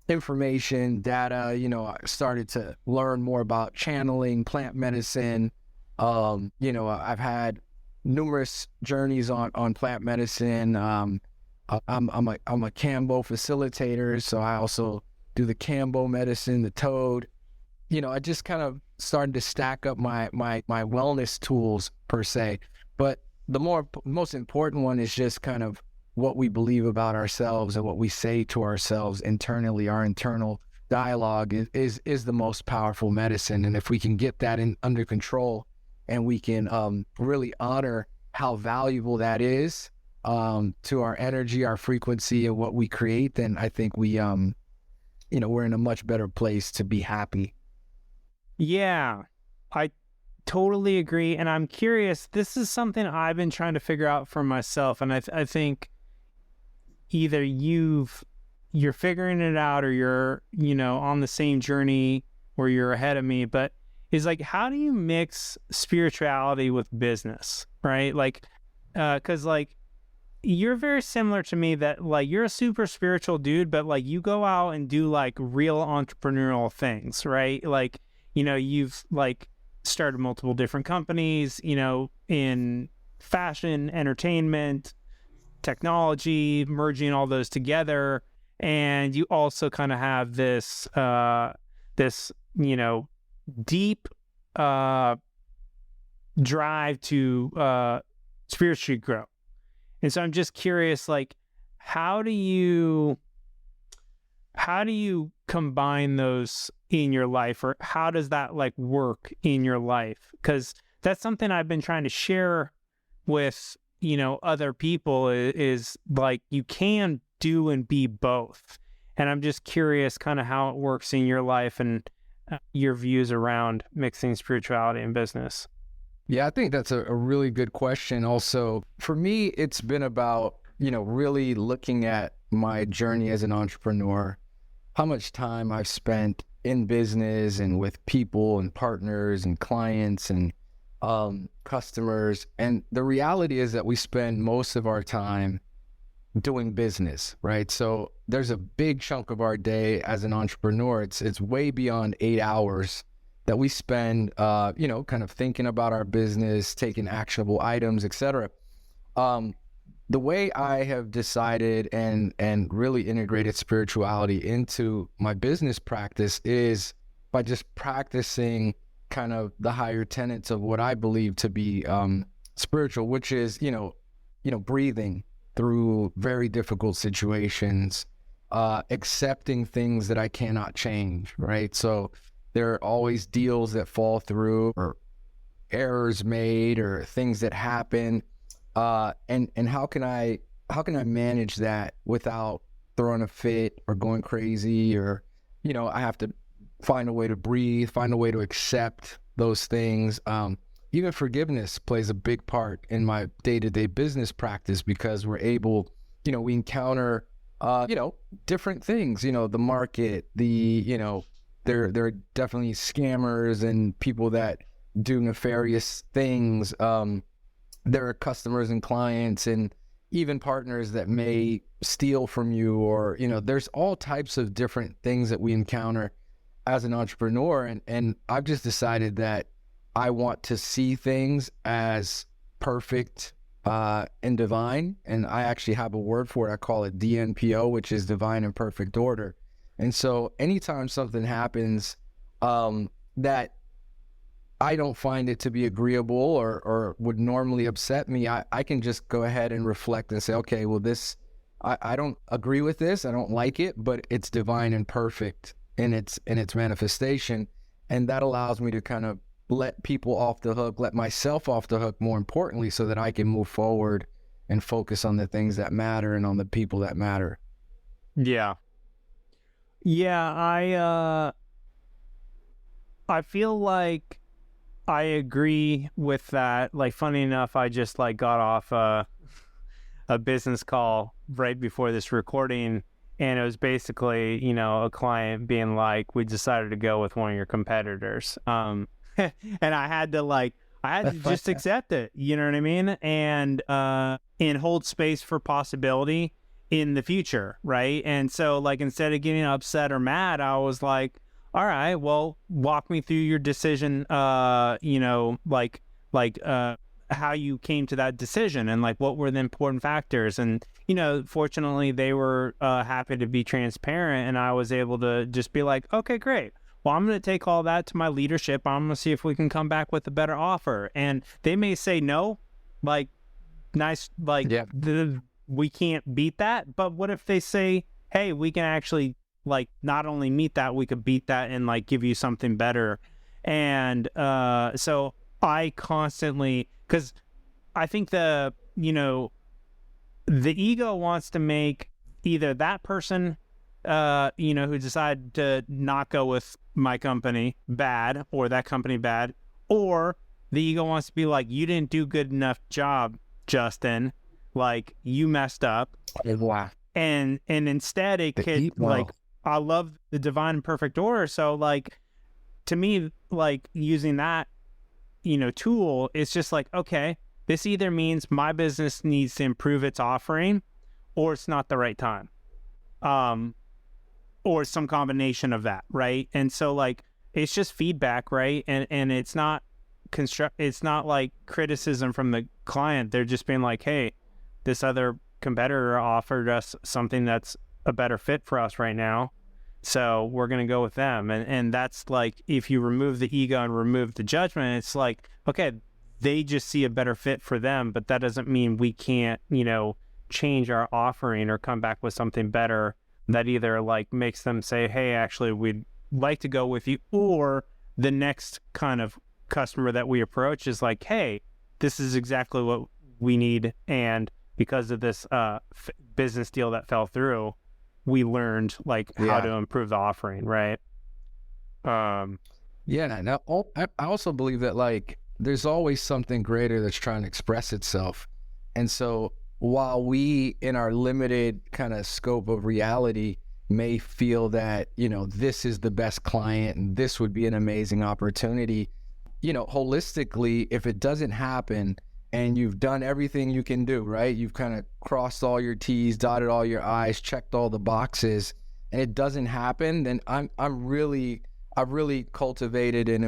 information, data. I started to learn more about channeling, plant medicine. I've had numerous journeys on plant medicine. I'm a Kambo facilitator, so I also do the Kambo medicine, the toad. I just kind of started to stack up my wellness tools per se. But the most important one is just kind of what we believe about ourselves and what we say to ourselves internally. Our internal dialogue is the most powerful medicine. And if we can get that under control, and we can really honor how valuable that is to our energy, our frequency, and what we create, then I think we're in a much better place to be happy.
Yeah, I totally agree. And I'm curious, this is something I've been trying to figure out for myself. And I think either you're figuring it out, or you're, on the same journey, or you're ahead of me, but is like, how do you mix spirituality with business, right? Like, cause like, you're very similar to me, that like you're a super spiritual dude, but like you go out and do like real entrepreneurial things, right? Like, you've like started multiple different companies, in fashion, entertainment, technology, merging all those together. And you also kind of have this, deep drive to spiritually grow. And so I'm just curious, like, how do you combine those in your life, or how does that like work in your life? Because that's something I've been trying to share with, other people, is like, you can do and be both. And I'm just curious kind of how it works in your life, and your views around mixing spirituality and business.
Yeah, I think that's a really good question. Also, for me, it's been about, really looking at my journey as an entrepreneur, how much time I've spent in business and with people and partners and clients and customers. And the reality is that we spend most of our time doing business, right? So there's a big chunk of our day as an entrepreneur. It's way beyond 8 hours that we spend, kind of thinking about our business, taking actionable items, etc. The way I have decided and really integrated spirituality into my business practice is by just practicing kind of the higher tenets of what I believe to be spiritual, which is, breathing through very difficult situations, accepting things that I cannot change, right? So there are always deals that fall through, or errors made, or things that happen. And how can I manage that without throwing a fit or going crazy, or, I have to find a way to breathe, find a way to accept those things. Even forgiveness plays a big part in my day-to-day business practice, because we're able, we encounter, different things, the market, there are definitely scammers and people that do nefarious things. There are customers and clients and even partners that may steal from you, or, there's all types of different things that we encounter as an entrepreneur. And I've just decided that I want to see things as perfect and divine. And I actually have a word for it. I call it DNPO, which is divine and perfect order. And so anytime something happens that I don't find it to be agreeable or would normally upset me, I can just go ahead and reflect and say, okay, well, I don't agree with this. I don't like it, but it's divine and perfect in its manifestation. And that allows me to kind of let people off the hook, let myself off the hook, more importantly, so that I can move forward and focus on the things that matter and on the people that matter.
Yeah. Yeah, I feel like I agree with that. Like, funny enough, I just like got off a business call right before this recording, and it was basically, you know, a client being like, we decided to go with one of your competitors. And I had to just accept it, you know what I mean? And hold space for possibility in the future, right? And so, like, instead of getting upset or mad, I was like, all right, well, walk me through your decision, you know, how you came to that decision, and like what were the important factors. And, you know, fortunately they were happy to be transparent, and I was able to just be like, okay, great. Well, I'm going to take all that to my leadership. I'm going to see if we can come back with a better offer. And they may say no, like, nice, like,
Yeah.
We can't beat that. But what if they say, hey, we can actually, like, not only meet that, we could beat that and like give you something better. And so I constantly, because I think the ego wants to make either that person, you know, who decided to not go with my company bad, or that company bad, or the ego wants to be like, you didn't do good enough job, Justin, like you messed up.
Wow.
And instead it could, like, I love the divine and perfect order. So like, to me, like, using that, you know, tool, it's just like, okay, this either means my business needs to improve its offering, or it's not the right time, or some combination of that, right? And so, like, it's just feedback, right? And it's not it's not like criticism from the client. They're just being like, hey, this other competitor offered us something that's a better fit for us right now, so we're going to go with them. And that's like, if you remove the ego and remove the judgment, it's like, okay, they just see a better fit for them, but that doesn't mean we can't, you know, change our offering or come back with something better that either like makes them say, hey, actually we'd like to go with you, or the next kind of customer that we approach is like, hey, this is exactly what we need, and because of this business deal that fell through, we learned like how to improve the offering, right?
Yeah. Now, I also believe that, like, there's always something greater that's trying to express itself. And so while we, in our limited kind of scope of reality, may feel that, you know, this is the best client and this would be an amazing opportunity, you know, holistically, if it doesn't happen and you've done everything you can do, right? You've kind of crossed all your T's, dotted all your I's, checked all the boxes, and it doesn't happen, then I've really cultivated an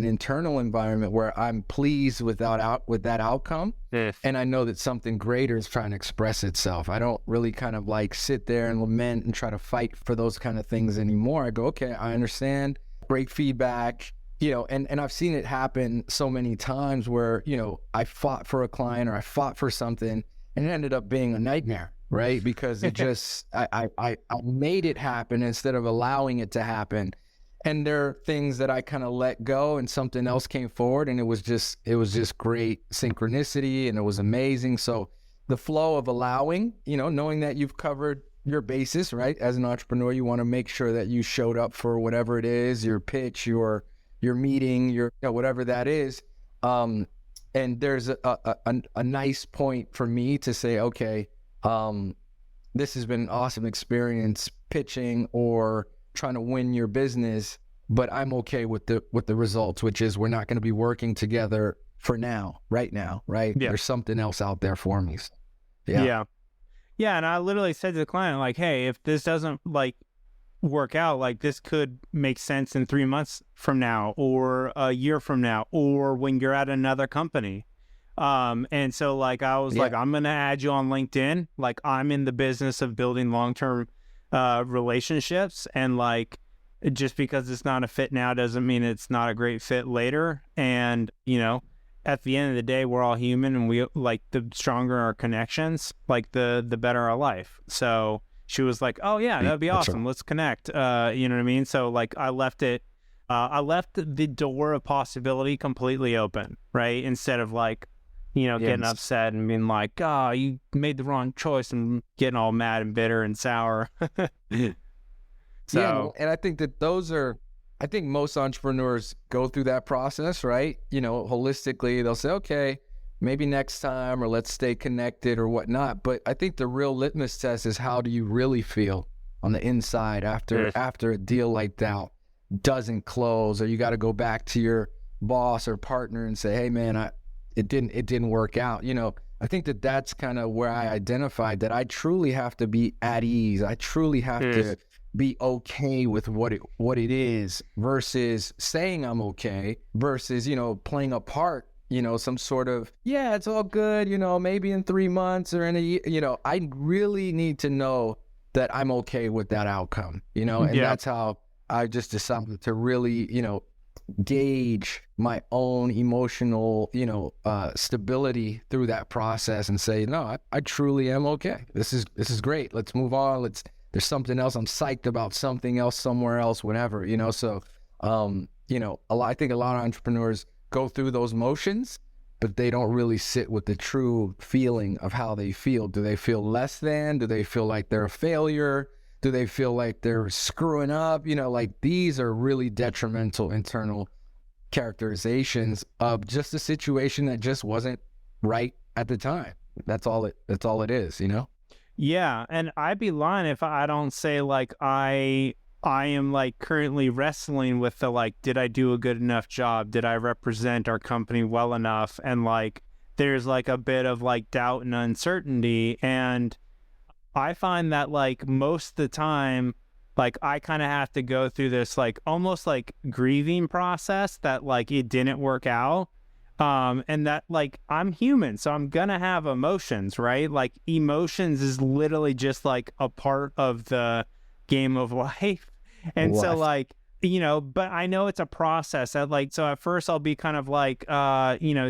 internal environment where I'm pleased with that outcome.
Yes.
And I know that something greater is trying to express itself. I don't really kind of like sit there and lament and try to fight for those kind of things anymore. I go, okay, I understand, great feedback. You know, and I've seen it happen so many times where, you know, I fought for a client or I fought for something and it ended up being a nightmare, right? Because it just, I made it happen instead of allowing it to happen. And there are things that I kind of let go and something else came forward, and it was just great synchronicity, and it was amazing. So the flow of allowing, you know, knowing that you've covered your basis, right? As an entrepreneur, you want to make sure that you showed up for whatever it is, your pitch, your meeting, your, you know, whatever that is. And there's a nice point for me to say, okay, this has been an awesome experience pitching or trying to win your business, but I'm okay with the results, which is we're not going to be working together for now, right now, right?
Yeah.
There's something else out there for me. So,
Yeah. And I literally said to the client, like, hey, if this doesn't like work out, like, this could make sense in 3 months from now, or a year from now, or when you're at another company. And so, like, I was like, I'm going to add you on LinkedIn. Like, I'm in the business of building long-term relationships, and like, just because it's not a fit now doesn't mean it's not a great fit later. And, you know, at the end of the day, we're all human, and we, like, the stronger our connections, like the better our life. So she was like, oh yeah, that'd be awesome. Let's connect. You know what I mean? So, like, I left the door of possibility completely open, right? Instead of, like, you know, getting upset and being like, oh, you made the wrong choice, and getting all mad and bitter and sour. So,
yeah, and I think that those are I think most entrepreneurs go through that process, right? Holistically, they'll say, okay, maybe next time, or let's stay connected or whatnot. But I think the real litmus test is, how do you really feel on the inside after a deal like that doesn't close, or you got to go back to your boss or partner and say, hey man, it didn't work out. I think that's kind of where I identified that I truly have to be at ease. I truly have to be okay with what it is, versus saying I'm okay, versus, playing a part, some sort of, yeah, it's all good, maybe in 3 months or in a year. I really need to know that I'm okay with that outcome, and that's how I just decided to really, gauge my own emotional, stability through that process and say, no, I truly am okay. This is great. Let's move on. There's something else. I'm psyched about something else somewhere else, whatever, So, I think a lot of entrepreneurs go through those motions, but they don't really sit with the true feeling of how they feel. Do they feel less than? Do they feel like they're a failure? Do they feel like they're screwing up? These are really detrimental internal characterizations of just a situation that just wasn't right at the time. That's all it is,
Yeah, and I'd be lying if I don't say like I am like currently wrestling with the like, did I do a good enough job? Did I represent our company well enough? And like there's like a bit of like doubt and uncertainty, and I find that like most of the time, like I kind of have to go through this like almost like grieving process that like it didn't work out. And that like I'm human, so I'm gonna have emotions, right? Like emotions is literally just like a part of the game of life. And so like, but I know it's a process that like, so at first I'll be kind of like,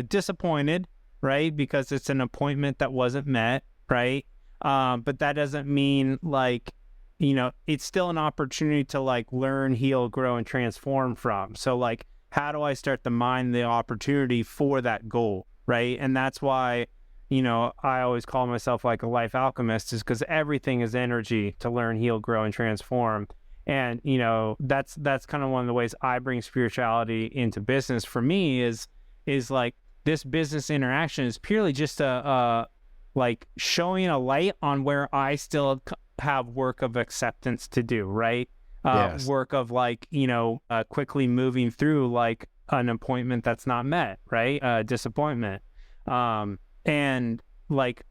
disappointed, right? Because it's an appointment that wasn't met, right? But that doesn't mean like, it's still an opportunity to like learn, heal, grow, and transform from. So like, how do I start to mine the opportunity for that goal, right? And that's why, I always call myself like a life alchemist, is because everything is energy to learn, heal, grow, and transform. And, that's kind of one of the ways I bring spirituality into business. For me is like this business interaction is purely just like showing a light on where I still have work of acceptance to do, right?
Yes.
Work of like, quickly moving through like an appointment that's not met, right? Disappointment. And like,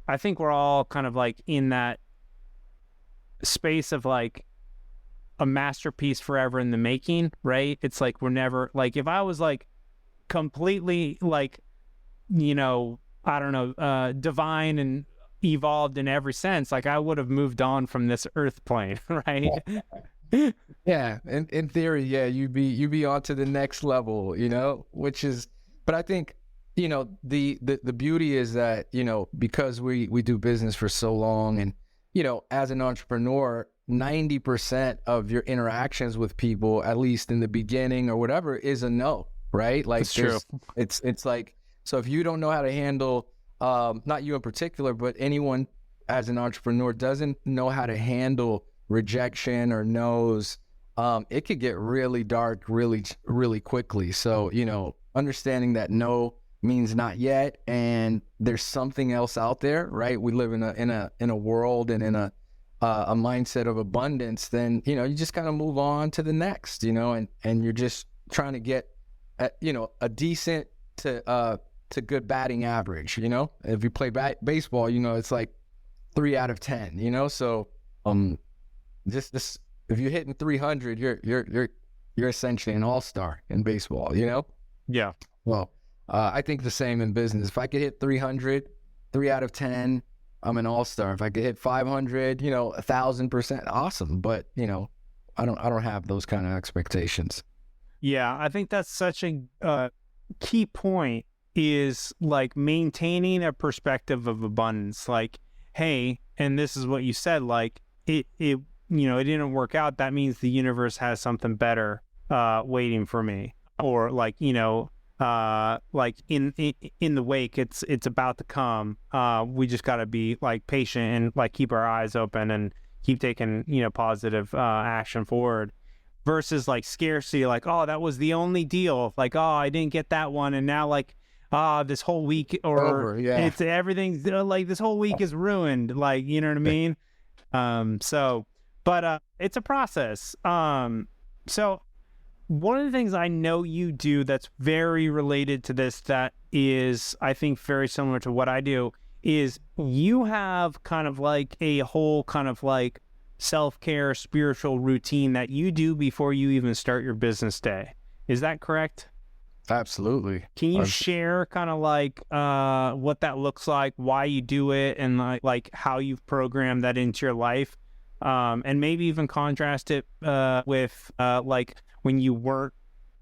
I think we're all kind of like in that space of like a masterpiece forever in the making, right? It's like, we're never like, if I was like completely like, I don't know, divine and evolved in every sense, like I would have moved on from this earth plane, right?
Yeah, in theory, yeah, you'd be on to the next level, which is, but I think, the beauty is that, because we do business for so long, and, as an entrepreneur, 90% of your interactions with people, at least in the beginning or whatever, is a no, right? Like
That's true.
It's like, so if you don't know how to handle, not you in particular, but anyone as an entrepreneur doesn't know how to handle rejection or no's, it could get really dark really, really quickly. So, understanding that no means not yet, and there's something else out there, right? We live in a world and in a mindset of abundance. Then, you just kind of move on to the next, and you're just trying to get, a decent to good batting average. If you play baseball, it's like 3 out of 10. So just if you're hitting 300, you're essentially an all-star in baseball.
Yeah.
Well, I think the same in business. If I could hit 300, 3 out of 10, I'm an all-star. If I could hit 500, 1,000%, awesome. But I don't have those kind of expectations.
Yeah, I think that's such a key point, is like maintaining a perspective of abundance. Like, hey, and this is what you said, like it it didn't work out. That means the universe has something better waiting for me, or like, like in the wake, it's about to come. We just got to be like patient and like keep our eyes open and keep taking, positive action forward. versus like scarcity, like, oh, that was the only deal. Like, oh, I didn't get that one. And now like, this whole week or it's everything like this whole week is ruined. Like, you know what I mean? But it's a process. So one of the things I know you do that's very related to this, that is, I think, very similar to what I do, is you have kind of like a whole kind of like self-care spiritual routine that you do before you even start your business day. Is that correct?
Absolutely.
Can you share kind of like what that looks like, why you do it, and like how you've programmed that into your life? And maybe even contrast it with like when you weren't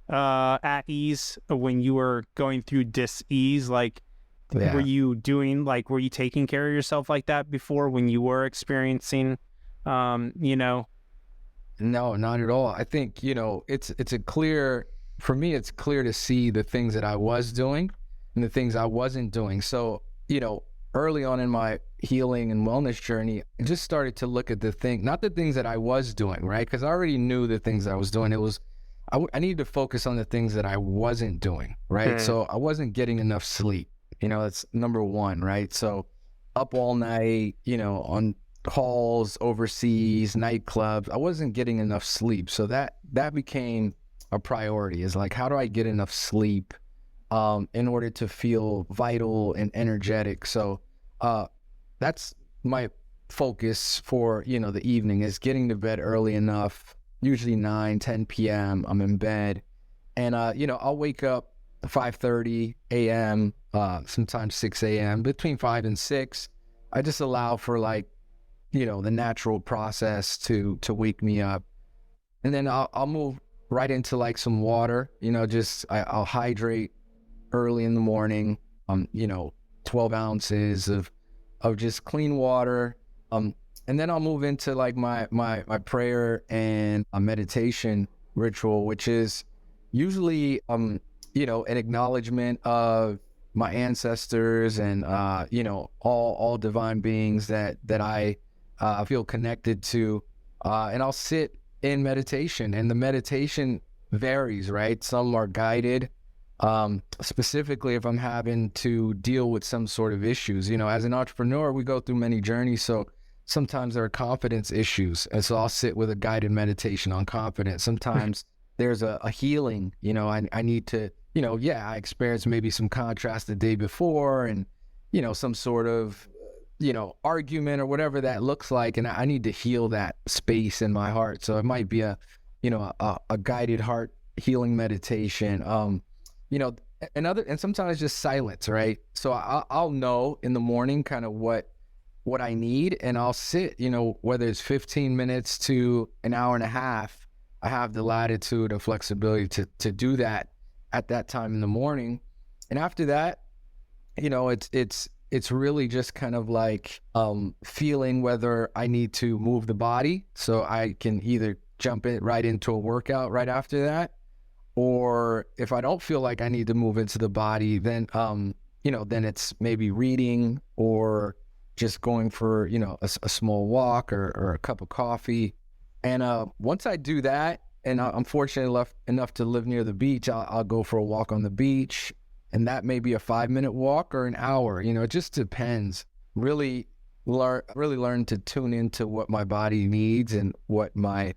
at ease, when you were going through dis-ease, like were you taking care of yourself like that before when you were experiencing, you know?
No, not at all. I think, you know, for me, it's clear to see the things that I was doing and the things I wasn't doing. So, you know, early on in my healing and wellness journey, I just started to look at not the things that I was doing, right? Because I already knew the things I was doing. I needed to focus on the things that I wasn't doing, right? So I wasn't getting enough sleep. You know, that's number one, right? So up all night, you know, on calls overseas, nightclubs, I wasn't getting enough sleep. So that became a priority, is like, how do I get enough sleep in order to feel vital and energetic? So that's my focus for, you know, the evening, is getting to bed early enough, usually 9-10 p.m. I'm in bed, and you know, I'll wake up 5:30 a.m., sometimes 6 a.m., between 5 and 6. I just allow for, like, you know, the natural process to wake me up, and then I'll move right into like some water, you know, I'll hydrate early in the morning, you know, 12 ounces of just clean water. And then I'll move into like my prayer and a meditation ritual, which is usually, you know, an acknowledgement of my ancestors and, you know, all divine beings that I feel connected to. And I'll sit in meditation, and the meditation varies, right? Some are guided, specifically if I'm having to deal with some sort of issues. You know, as an entrepreneur, we go through many journeys, so sometimes there are confidence issues, and so I'll sit with a guided meditation on confidence. Sometimes there's a healing, you know, I need to, you know, I experienced maybe some contrast the day before, and, you know, some sort of, you know, argument or whatever that looks like, and I need to heal that space in my heart. So it might be a guided heart healing meditation, you know, and sometimes just silence, right? So I'll know in the morning kind of what I need, and I'll sit, you know, whether it's 15 minutes to an hour and a half, I have the latitude and flexibility to do that at that time in the morning. And after that, you know, it's really just kind of like feeling whether I need to move the body, so I can either jump right into a workout right after that, or if I don't feel like I need to move into the body, then you know, then it's maybe reading or just going for, you know, a small walk or a cup of coffee. And once I do that, and I'm fortunate enough to live near the beach, I'll go for a walk on the beach. And that may be a 5-minute walk or an hour, you know, it just depends. Really learn to tune into what my body needs and what my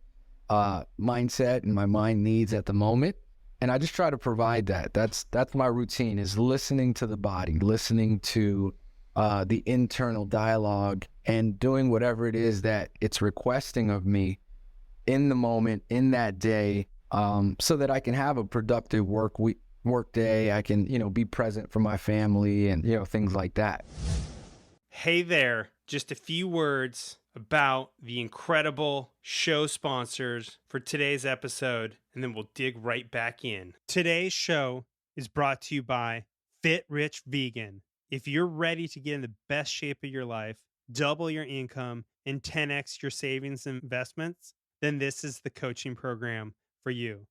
mindset and my mind needs at the moment. And I just try to provide that. That's my routine, is listening to the body, listening to the internal dialogue, and doing whatever it is that it's requesting of me in the moment, in that day, so that I can have a productive work day. I can, you know, be present for my family and, you know, things like that.
Hey there, just a few words about the incredible show sponsors for today's episode, and then we'll dig right back in. Today's show is brought to you by Fit Rich Vegan. If you're ready to get in the best shape of your life, double your income, and 10x your savings and investments, then this is the coaching program for you.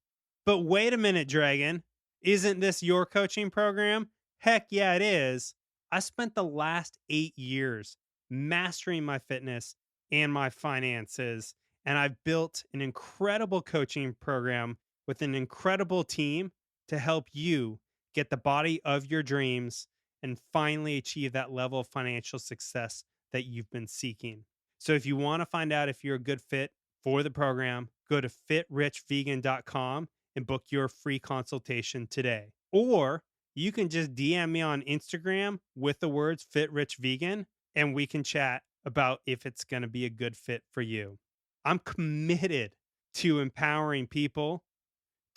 But wait a minute, Dragon. Isn't this your coaching program? Heck yeah, it is. I spent the last 8 years mastering my fitness and my finances And I've built an incredible coaching program with an incredible team to help you get the body of your dreams and finally achieve that level of financial success that you've been seeking. So if you want to find out if you're a good fit for the program, go to fitrichvegan.com and book your free consultation today. Or you can just DM me on Instagram with the words FitRichVegan, and we can chat about if it's going to be a good fit for you. I'm committed to empowering people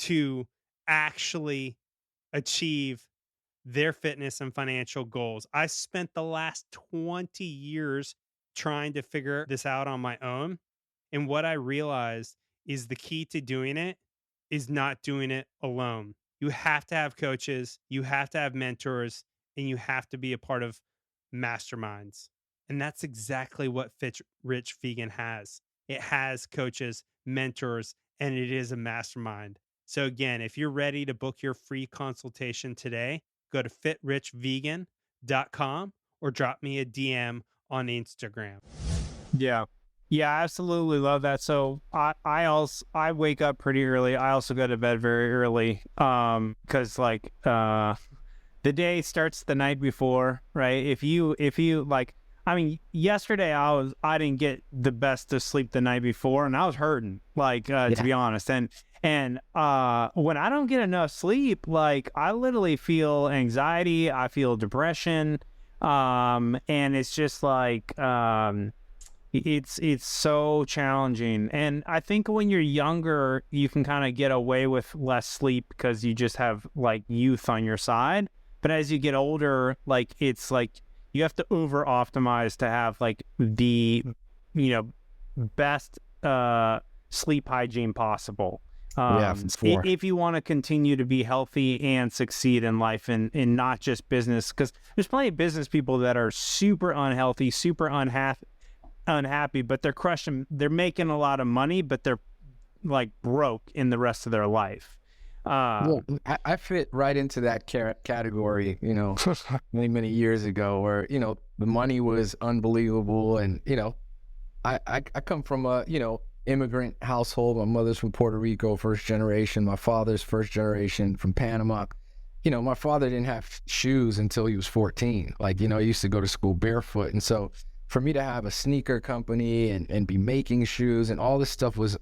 to actually achieve their fitness and financial goals. I spent the last 20 years trying to figure this out on my own. And what I realized is the key to doing it is not doing it alone. You have to have coaches, you have to have mentors, and you have to be a part of masterminds. And that's exactly what Fit Rich Vegan has. It has coaches, mentors, and it is a mastermind. So again, if you're ready to book your free consultation today, go to fitrichvegan.com or drop me a DM on Instagram.
Yeah. Yeah, I absolutely love that. So I wake up pretty early. I also go to bed very early. Because the day starts the night before, right? If you like, I mean, yesterday I didn't get the best of sleep the night before, and I was hurting, to be honest. And when I don't get enough sleep, like I literally feel anxiety, I feel depression, and it's just like it's so challenging. And I think when you're younger, you can kind of get away with less sleep because you just have like youth on your side. But as you get older, like it's like you have to over optimize to have like the best sleep hygiene possible. If you want to continue to be healthy and succeed in life and not just business, because there's plenty of business people that are super unhealthy, super unhappy, but they're crushing, they're making a lot of money, but they're like broke in the rest of their life.
Well, I fit right into that category, many years ago where, the money was unbelievable. And, I come from a, immigrant household. My mother's from Puerto Rico, first generation. My father's first generation from Panama. My father didn't have shoes until he was 14. Like, he used to go to school barefoot. And so for me to have a sneaker company and be making shoes and all this stuff was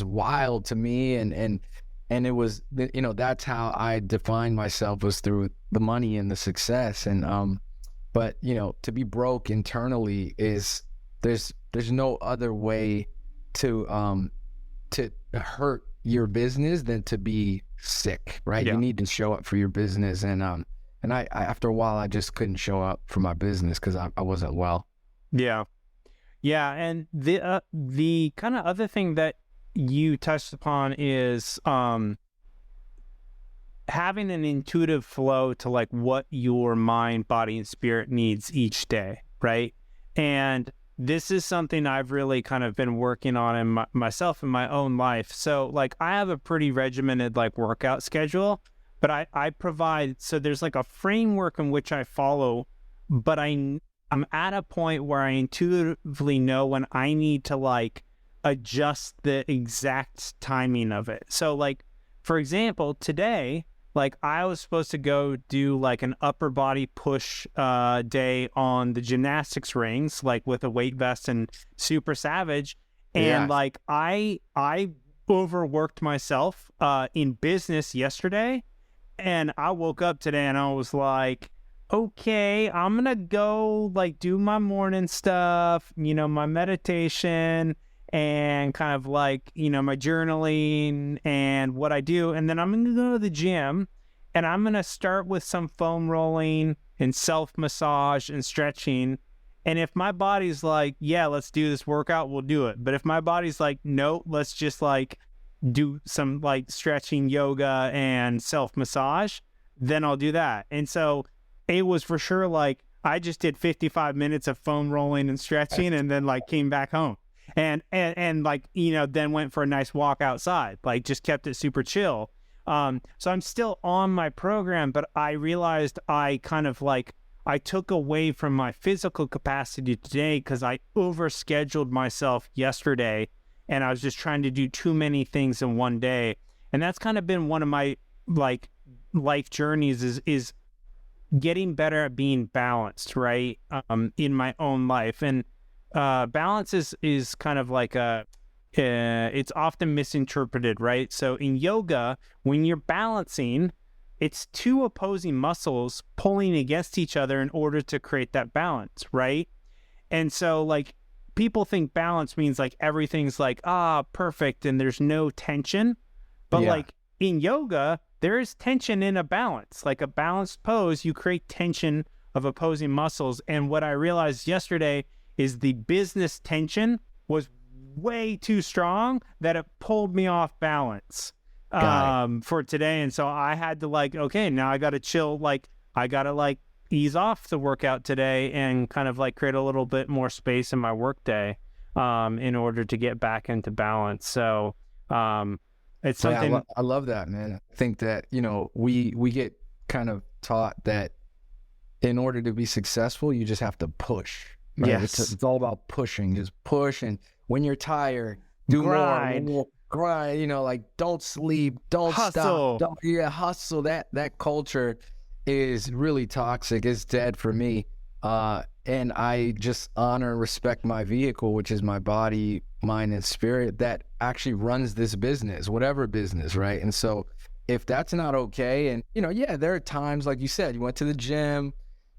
wild to me. And it was, that's how I defined myself, was through the money and the success. And, but, to be broke internally is, there's no other way to hurt your business than to be sick, right?
Yeah.
You need to show up for your business. And I after a while, I just couldn't show up for my business because I wasn't well.
Yeah. Yeah. And the kind of other thing that you touched upon is having an intuitive flow to like what your mind, body, and spirit needs each day, right? And this is something I've really kind of been working on in myself in my own life. So like I have a pretty regimented like workout schedule, but I provide, so there's like a framework in which I follow, but I'm at a point where I intuitively know when I need to like adjust the exact timing of it. So like, for example, today, like I was supposed to go do like an upper body push day on the gymnastics rings, like with a weight vest and super savage. And like I overworked myself in business yesterday, and I woke up today and I was like, okay, I'm gonna go like do my morning stuff, my meditation and kind of like, my journaling and what I do. And then I'm going to go to the gym and I'm going to start with some foam rolling and self-massage and stretching. And if my body's like, yeah, let's do this workout, we'll do it. But if my body's like, no, let's just like do some like stretching, yoga and self-massage, then I'll do that. And so it was for sure like, I just did 55 minutes of foam rolling and stretching and then like came back home. And like, then went for a nice walk outside, like just kept it super chill. So I'm still on my program, but I realized I kind of like, I took away from my physical capacity today because I overscheduled myself yesterday. and I was just trying to do too many things in one day. And that's kind of been one of my like life journeys is getting better at being balanced, right? In my own life. And balance is kind of like it's often misinterpreted, right? So in yoga, when you're balancing, it's two opposing muscles pulling against each other in order to create that balance, right? And so like people think balance means like everything's like, perfect and there's no tension. But like in yoga, there is tension in a balance. Like a balanced pose, you create tension of opposing muscles. And what I realized yesterday is the business tension was way too strong that it pulled me off balance for today. And so I had to like, okay, now I got to chill. Like I got to like ease off the workout today and kind of like create a little bit more space in my work day in order to get back into balance. So it's something.
Yeah, I love that, man. I think that, you know, we get kind of taught that in order to be successful, you just have to push. Right?
Yes.
It's all about pushing. Just push. And when you're tired, do more. Grind, you know, like don't sleep, don't
hustle.
Stop. Hustle. That culture is really toxic. It's dead for me. And I just honor and respect my vehicle, which is my body, mind, and spirit that actually runs this business, whatever business, right? And so if that's not okay, and you know, there are times, like you said, you went to the gym,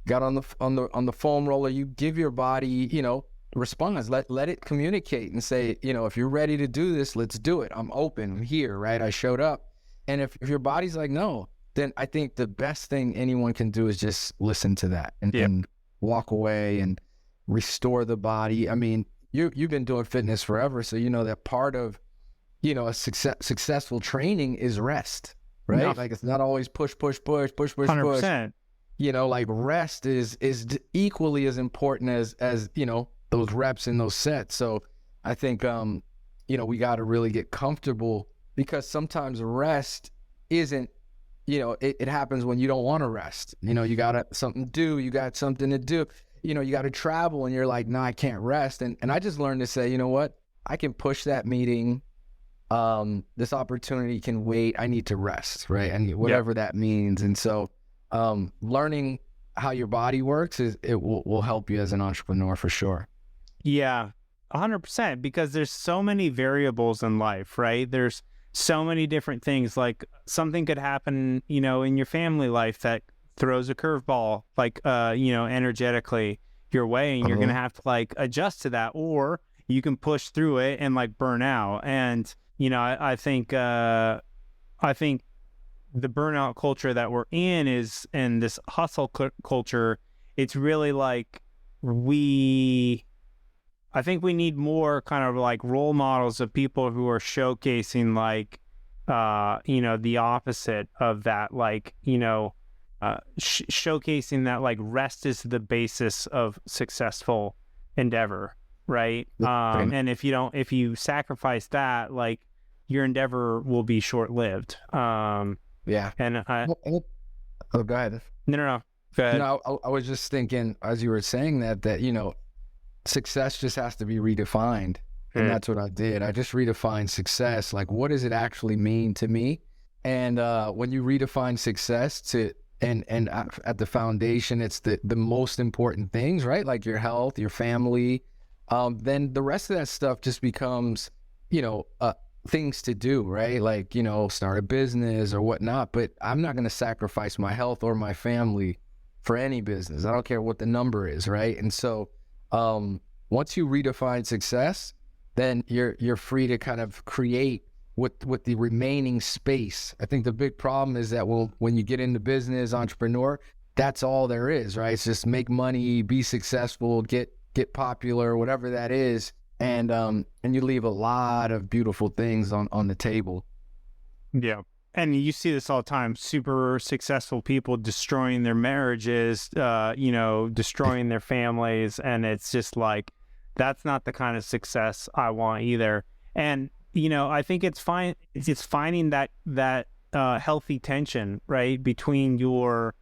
got on the foam roller, you give your body, you know, response, let it communicate and say, you know, if you're ready to do this, let's do it. I'm open, I'm here, right? I showed up. And if your body's like, no, then I think the best thing anyone can do is just listen to that and walk away and restore the body. I mean, you've been doing fitness forever, so you know that part of, you know, a successful training is rest, right? No. Like it's not always push.
100%.
You know, like rest is equally as important as you know, those reps in those sets. So I think, you know, we got to really get comfortable, because sometimes rest isn't, you know, it happens when you don't want to rest. You know, you got something to do, you got something to do, you know, you got to travel and you're like, no, I can't rest. And I just learned to say, you know what, I can push that meeting. This opportunity can wait. I need to rest, right? And whatever that means. And so, learning how your body works will help you as an entrepreneur for sure.
Yeah, 100%, because there's so many variables in life, right? There's so many different things. Like something could happen, you know, in your family life that throws a curveball, like, you know, energetically your way, and you're going to have to like adjust to that, or you can push through it and like burn out. And, you know, I think the burnout culture that we're in and this hustle culture, it's really like I think we need more kind of like role models of people who are showcasing like, you know, the opposite of that, like, you know, showcasing that like rest is the basis of successful endeavor, right? And if you sacrifice that, like your endeavor will be short-lived. And
go ahead.
No. Go ahead.
No, I was just thinking as you were saying that, you know, success just has to be redefined. And that's what I did. I just redefined success. Like, what does it actually mean to me? And when you redefine success and at the foundation, it's the most important things, right? Like your health, your family, then the rest of that stuff just becomes, you know, things to do, right? Like, you know, start a business or whatnot, but I'm not going to sacrifice my health or my family for any business. I don't care what the number is, right? And so once you redefine success, then you're free to kind of create with the remaining space. I think the big problem is that when you get into business, entrepreneur, that's all there is, right? It's just make money, be successful, get popular, whatever that is. And you leave a lot of beautiful things on the table.
Yeah. And you see this all the time, super successful people destroying their marriages, you know, destroying their families. And it's just like, that's not the kind of success I want either. And, you know, I think it's fine. It's finding that healthy tension, right, between your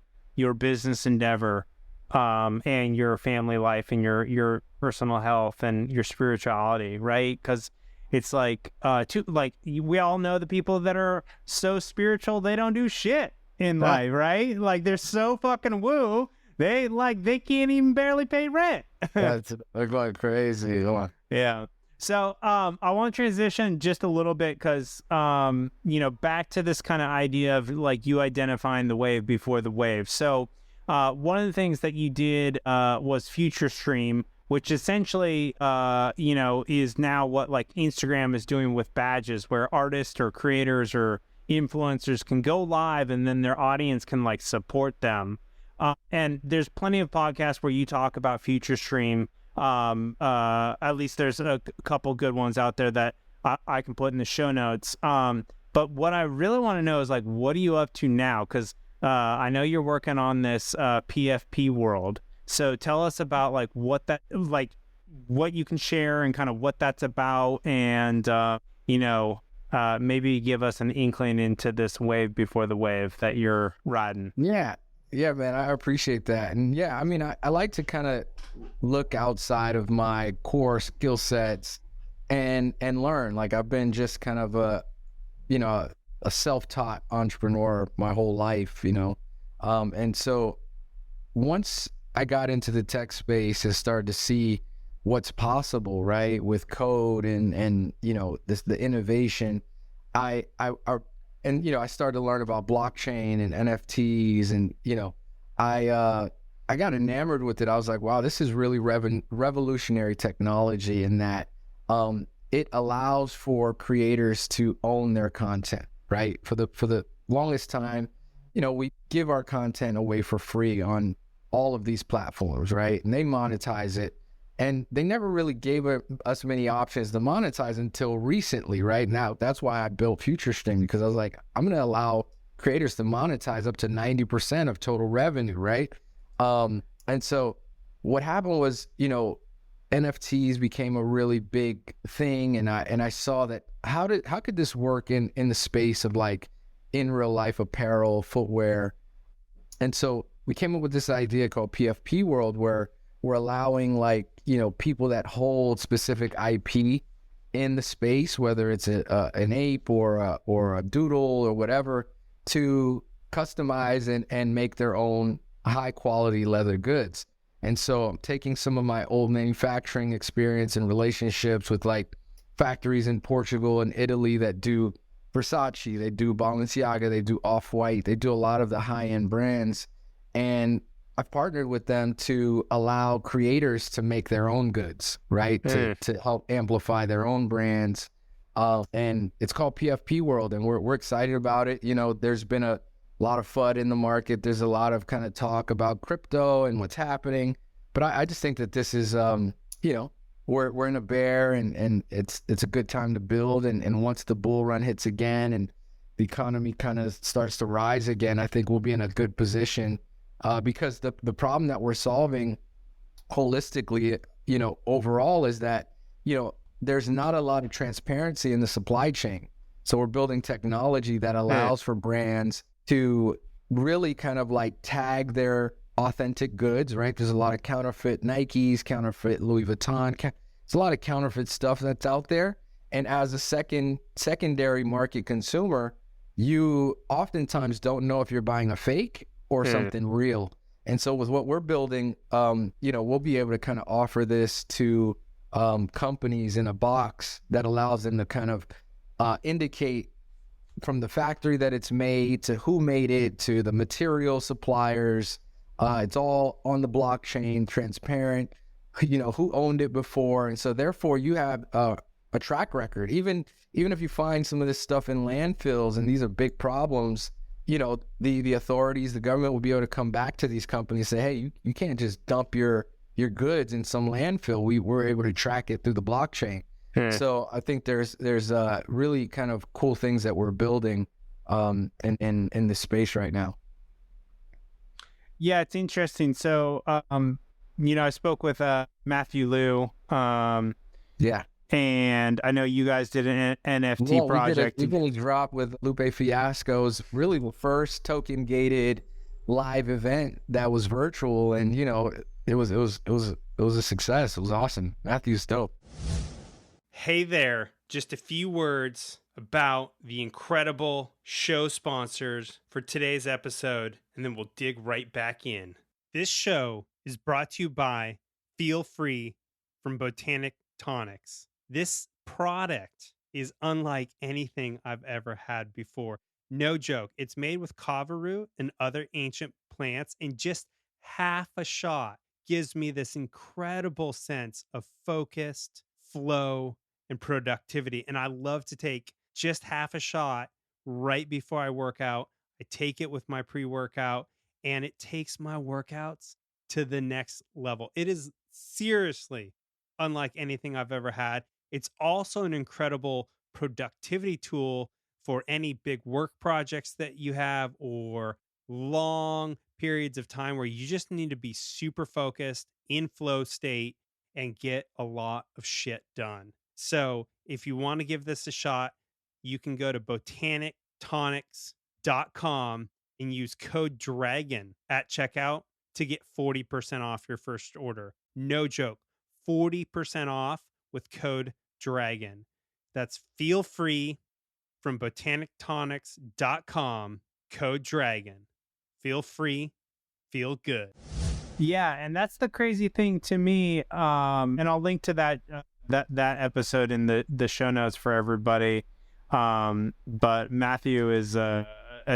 business endeavor and your family life and your personal health and your spirituality, right? Because it's like we all know the people that are so spiritual they don't do shit in life, right? Like they're so fucking woo, they can't even barely pay rent.
They're going crazy. Come on.
Yeah. So I want to transition just a little bit because, back to this kind of idea of like you identifying the wave before the wave. So one of the things that you did was Future Stream, which essentially, is now what like Instagram is doing with badges, where artists or creators or influencers can go live and then their audience can like support them. And there's plenty of podcasts where you talk about Future Stream. At least there's a couple good ones out there that I can put in the show notes. But what I really want to know is like, what are you up to now? Because I know you're working on this PFP World. So tell us about like what you can share and kind of what that's about, and maybe give us an inkling into this wave before the wave that you're riding.
Yeah, man, I appreciate that. And yeah, I mean, I like to kind of look outside of my core skill sets and learn. Like I've been just kind of a self-taught entrepreneur my whole life, and so once I got into the tech space and started to see what's possible, right, with code and the innovation, I started to learn about blockchain and NFTs, and I got enamored with it. I was like, wow, this is really revolutionary technology in that it allows for creators to own their content, right? For the longest time, we give our content away for free on all of these platforms, right? And they monetize it. And they never really gave us many options to monetize until recently, right? Now, that's why I built Future Stream, because I was like, I'm going to allow creators to monetize up to 90% of total revenue, right? And so what happened was, NFTs became a really big thing. And I saw that how could this work in the space of like in real life apparel, footwear? And so we came up with this idea called PFP World, where we're allowing people that hold specific IP in the space, whether it's an ape or a doodle or whatever, to customize and make their own high quality leather goods. And so I'm taking some of my old manufacturing experience and relationships with like factories in Portugal and Italy that do Versace, they do Balenciaga, they do Off-White, they do a lot of the high-end brands. And I've partnered with them to allow creators to make their own goods, right? To help amplify their own brands. And it's called PFP World, and we're excited about it. There's been a lot of FUD in the market. There's a lot of kind of talk about crypto and what's happening. But I just think that this is, we're in a bear, and it's a good time to build. And once the bull run hits again and the economy kind of starts to rise again, I think we'll be in a good position. Because the problem that we're solving holistically, overall is that, there's not a lot of transparency in the supply chain. So we're building technology that allows for brands to really kind of like tag their authentic goods, right? There's a lot of counterfeit Nikes, counterfeit Louis Vuitton. There's a lot of counterfeit stuff that's out there. And as a secondary market consumer, you oftentimes don't know if you're buying a fake or something real. And so with what we're building, we'll be able to kind of offer this to companies in a box that allows them to kind of indicate from the factory that it's made to who made it to the material suppliers. It's all on the blockchain, transparent, who owned it before. And so therefore you have a track record. Even if you find some of this stuff in landfills, and these are big problems, the authorities, the government will be able to come back to these companies and say, hey, you can't just dump your goods in some landfill. We're able to track it through the blockchain. So I think there's really kind of cool things that we're building in this space right now.
Yeah, it's interesting. So, I spoke with Matthew Liu.
Yeah.
And I know you guys did an NFT project.
We did a drop with Lupe Fiasco's really the first token gated live event that was virtual, and it was a success. It was awesome. Matthew's dope.
Hey there. just a few words about the incredible show sponsors for today's episode, and then we'll dig right back in. This show is brought to you by Feel Free from Botanic Tonics. This product is unlike anything I've ever had before. No joke. It's made with kava root and other ancient plants, and just half a shot gives me this incredible sense of focused flow and productivity. And I love to take just half a shot right before I work out. I take it with my pre-workout, and it takes my workouts to the next level. It is seriously unlike anything I've ever had. It's also an incredible productivity tool for any big work projects that you have, or long periods of time where you just need to be super focused in flow state and get a lot of shit done. So if you want to give this a shot, you can go to botanictonics.com and use code DRAGON at checkout to get 40% off your first order. No joke, 40% off with code DRAGON. That's Feel Free from botanictonics.com, code DRAGON. Feel free, feel good.
Yeah, and that's the crazy thing to me. And I'll link to that episode in the show notes for everybody. But Matthew is a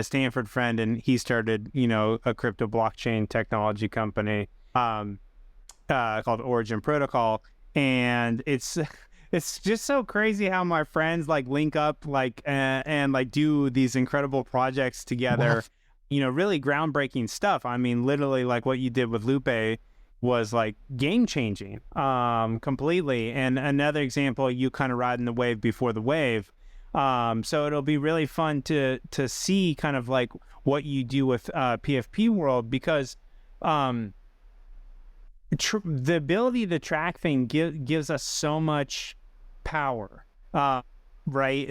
Stanford friend, and he started, a crypto blockchain technology company called Origin Protocol, and it's just so crazy how my friends link up and do these incredible projects together. Really groundbreaking stuff. I mean, literally, what you did with Lupe was game changing, completely. And another example, you kind of riding the wave before the wave. So it'll be really fun to see kind of what you do with PFP World, because the ability to track thing gives us so much power, right?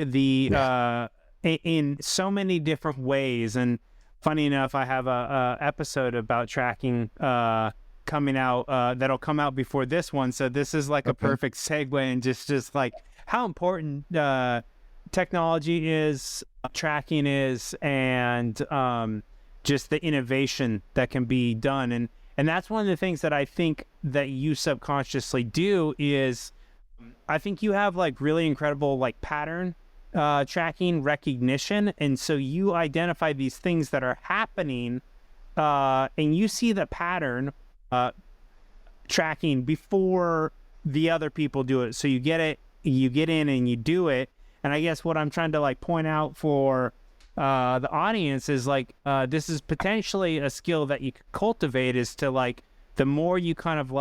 In so many different ways. And funny enough, I have a episode about tracking coming out that'll come out before this one. So this is a perfect segue, and just how important technology is, tracking is, and just the innovation that can be done. And that's one of the things that I think that you subconsciously do is, I think you have really incredible pattern tracking recognition. And so you identify these things that are happening, and you see the pattern tracking before the other people do it. So you get it, you get in and you do it. And I guess what I'm trying to point out for the audience is this is potentially a skill that you could cultivate, is to the more you kind of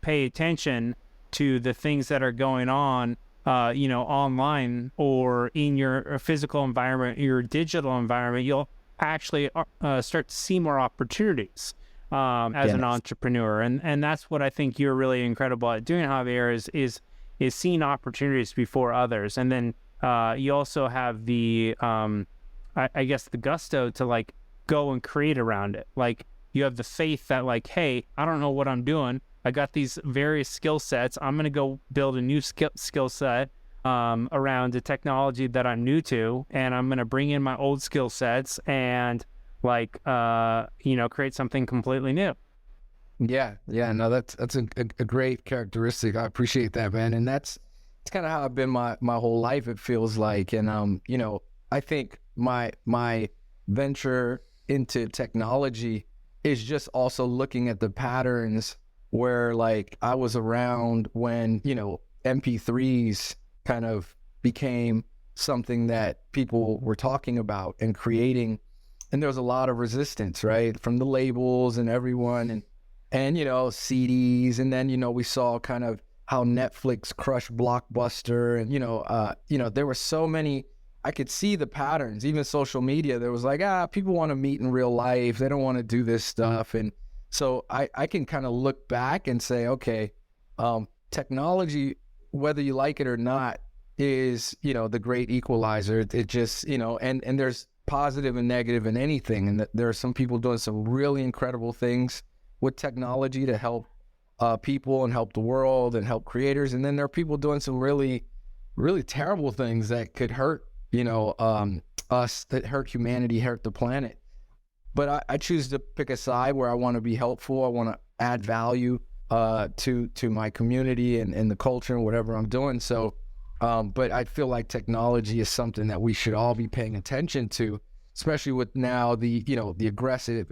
pay attention to the things that are going on, online or in your physical environment, your digital environment, you'll actually start to see more opportunities as an entrepreneur. And that's what I think you're really incredible at doing, Javier, is seeing opportunities before others. And then you also have the, I guess, the gusto to go and create around it. You have the faith that hey, I don't know what I'm doing. I got these various skill sets. I'm going to go build a new skill set around the technology that I'm new to, and I'm going to bring in my old skill sets and create something completely new.
Yeah. No, that's a great characteristic. I appreciate that, man. And it's kind of how I've been my whole life, it feels like. And I think my venture into technology is just also looking at the patterns where I was around when MP3s kind of became something that people were talking about and creating, and there was a lot of resistance, right, from the labels and everyone, and CDs, and then we saw kind of how Netflix crushed Blockbuster, and there were so many. I could see the patterns. Even social media, there was people want to meet in real life, they don't want to do this stuff. And so I can kind of look back and say, okay, technology, whether you like it or not, is, the great equalizer. It just, and there's positive and negative in anything. And there are some people doing some really incredible things with technology to help people and help the world and help creators. And then there are people doing some really really terrible things that could hurt, us, that hurt humanity, hurt the planet. But I choose to pick a side where I want to be helpful. I want to add value to my community and the culture and whatever I'm doing. So, but I feel like technology is something that we should all be paying attention to, especially with now the aggressive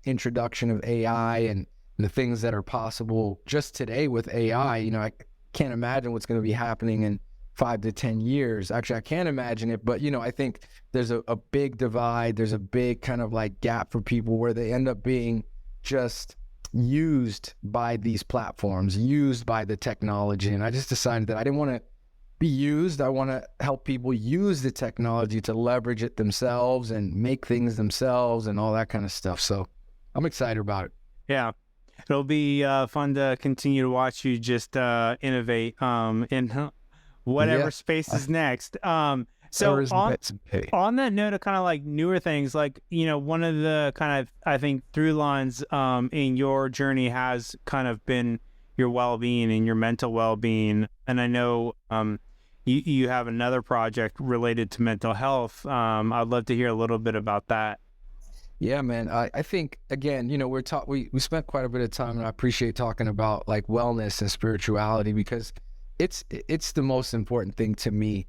introduction of AI and the things that are possible just today with AI. I can't imagine what's going to be happening in 5 to 10 years. Actually, I can't imagine it, but I think there's a big divide. There's a big kind of like gap for people where they end up being just used by these platforms, used by the technology. And I just decided that I didn't want to be used. I want to help people use the technology to leverage it themselves and make things themselves and all that kind of stuff. So I'm excited about it.
Yeah. It'll be fun to continue to watch you just innovate in whatever space is next. So on that note of kind of like newer things, like, one of the kind of, I think, through lines in your journey has kind of been your well-being and your mental well-being. And I know you have another project related to mental health. I'd love to hear a little bit about that.
Yeah, man. I think, again, we spent quite a bit of time, and I appreciate talking about like wellness and spirituality, because it's the most important thing to me,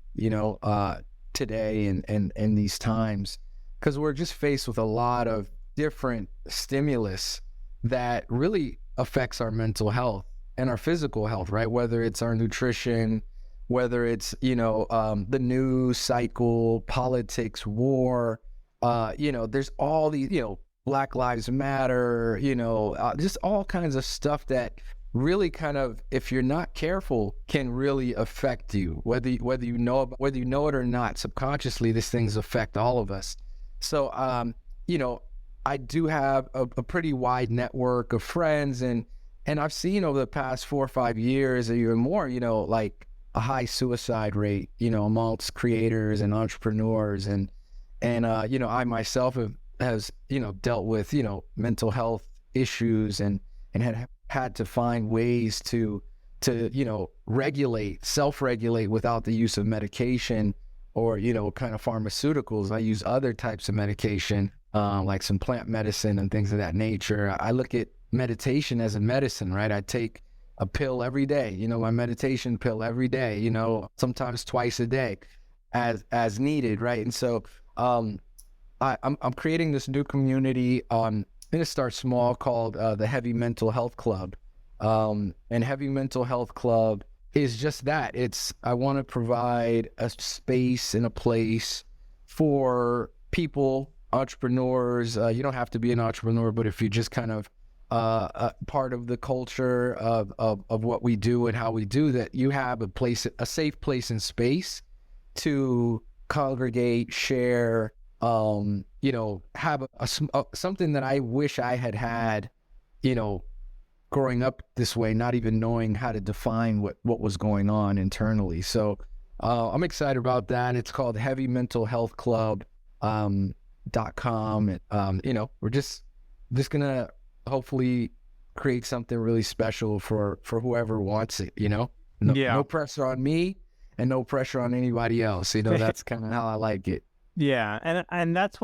today and these times, because we're just faced with a lot of different stimulus that really affects our mental health and our physical health, right? Whether it's our nutrition, whether it's, the news cycle, politics, war, there's all these, Black Lives Matter, just all kinds of stuff that really kind of, if you're not careful, can really affect you, whether you know it or not. Subconsciously, these things affect all of us. So, I do have a pretty wide network of friends, and I've seen over the past 4 or 5 years, or even more, like a high suicide rate, amongst creators and entrepreneurs, and I myself has dealt with mental health issues and had to find ways to self-regulate without the use of medication or kind of pharmaceuticals. I use other types of medication, like some plant medicine and things of that nature. I look at meditation as a medicine, right? I take a pill every day, my meditation pill every day, sometimes twice a day as needed, right? And so I'm creating this new community. I'm going to start small, called the Heavy Mental Health Club. And Heavy Mental Health Club is just that. I want to provide a space and a place for people, entrepreneurs. You don't have to be an entrepreneur, but if you're just kind of part of the culture of what we do and how we do that, you have a safe place and space to congregate, share, have something that I wish I had, growing up this way, not even knowing how to define what was going on internally. So I'm excited about that. It's called heavymentalhealthclub.com. We're just gonna hopefully create something really special for whoever wants it, no pressure on me and no pressure on anybody else. That's kind of how I like it.
Yeah, and that's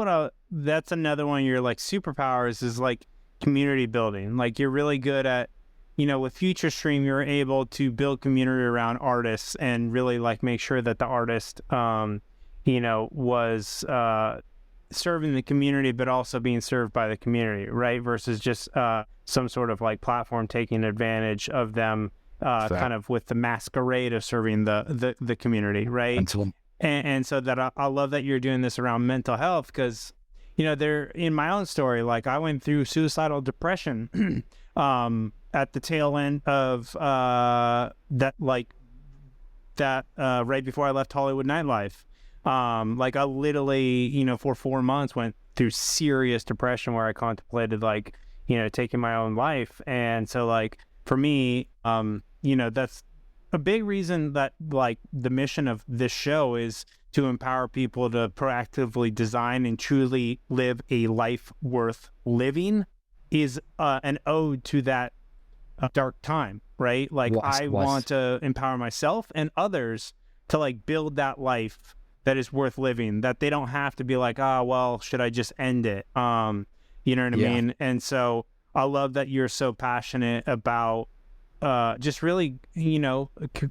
that's another one of your like superpowers is like community building. Like you're really good at, with Future Stream, you're able to build community around artists and really like make sure that the artist, was serving the community, but also being served by the community, right? Versus just some sort of like platform taking advantage of them, kind of with the masquerade of serving the community, right? And so that I love that you're doing this around mental health, because, in my own story, like I went through suicidal depression at the tail end of that right before I left Hollywood nightlife. Like I literally, for 4 months went through serious depression where I contemplated like, taking my own life. And so like for me, that's a big reason that like the mission of this show is to empower people to proactively design and truly live a life worth living is an ode to that dark time, right? Like I want to empower myself and others to like build that life that is worth living, that they don't have to be like, well, should I just end it? You know what I mean? And so I love that you're so passionate about just really,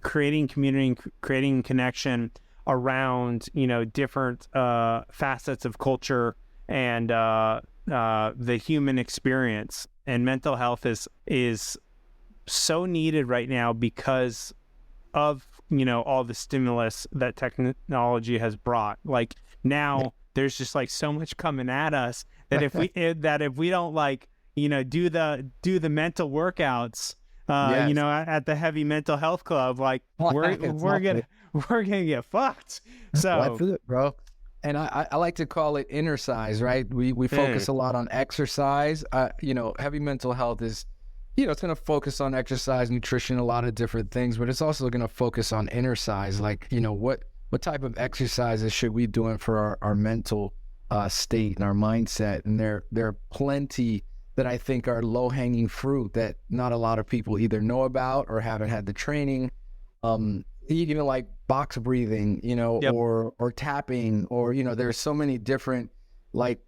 creating community, creating connection around, different facets of culture and the human experience. And mental health is so needed right now because of, all the stimulus that technology has brought. Like now there's just like so much coming at us that if we don't like, do the mental workouts, at the heavy mental health club, like we're gonna get fucked. So
I feel it, bro. And I like to call it inner size, right? We focus a lot on exercise. Heavy mental health is, it's going to focus on exercise, nutrition, a lot of different things, but it's also going to focus on inner size. Like, what type of exercises should we be doing for our mental state and our mindset? And there are plenty that I think are low-hanging fruit that not a lot of people either know about or haven't had the training. Even like box breathing, or tapping, or, there's so many different like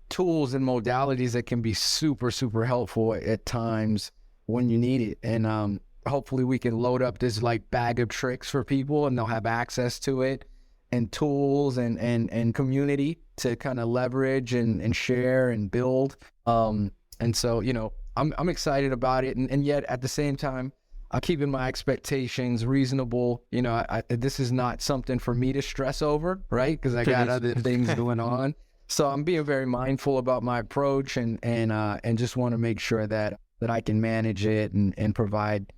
tools and modalities that can be super, super helpful at times when you need it. And hopefully we can load up this like bag of tricks for people and they'll have access to it, and tools and community to kind of leverage and share and build. And so, I'm excited about it. And yet at the same time, I'm keeping my expectations reasonable. This is not something for me to stress over, right? Because I got other things going on. So I'm being very mindful about my approach and just want to make sure that I can manage it and provide,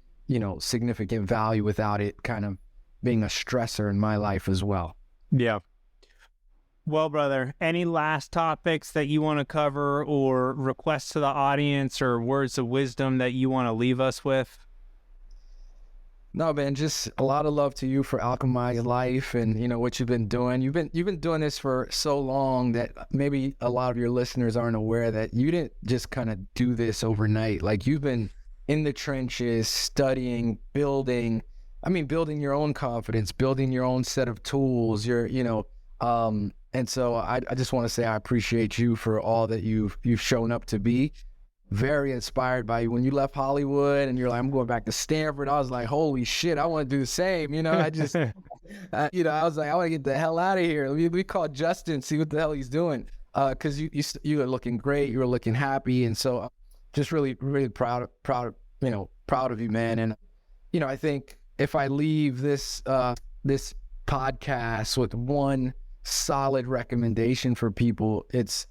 significant value without it kind of being a stressor in my life as well.
Yeah. Well, brother, any last topics that you want to cover or requests to the audience or words of wisdom that you want to leave us with?
No, man, just a lot of love to you for Alchemize Life and, what you've been doing. You've been doing this for so long that maybe a lot of your listeners aren't aware that you didn't just kind of do this overnight. Like you've been in the trenches, studying, building your own confidence, building your own set of tools, and so I just want to say I appreciate you for all that you've shown up to be. Very inspired by you. When you left Hollywood and you're like, I'm going back to Stanford, I was like, holy shit, I want to do the same. I just, I was like, I want to get the hell out of here. We called Justin, see what the hell he's doing. Cause you were looking great. You were looking happy. And so just really, really proud of you, man. And, I think if I leave this podcast with one solid recommendation for people, it's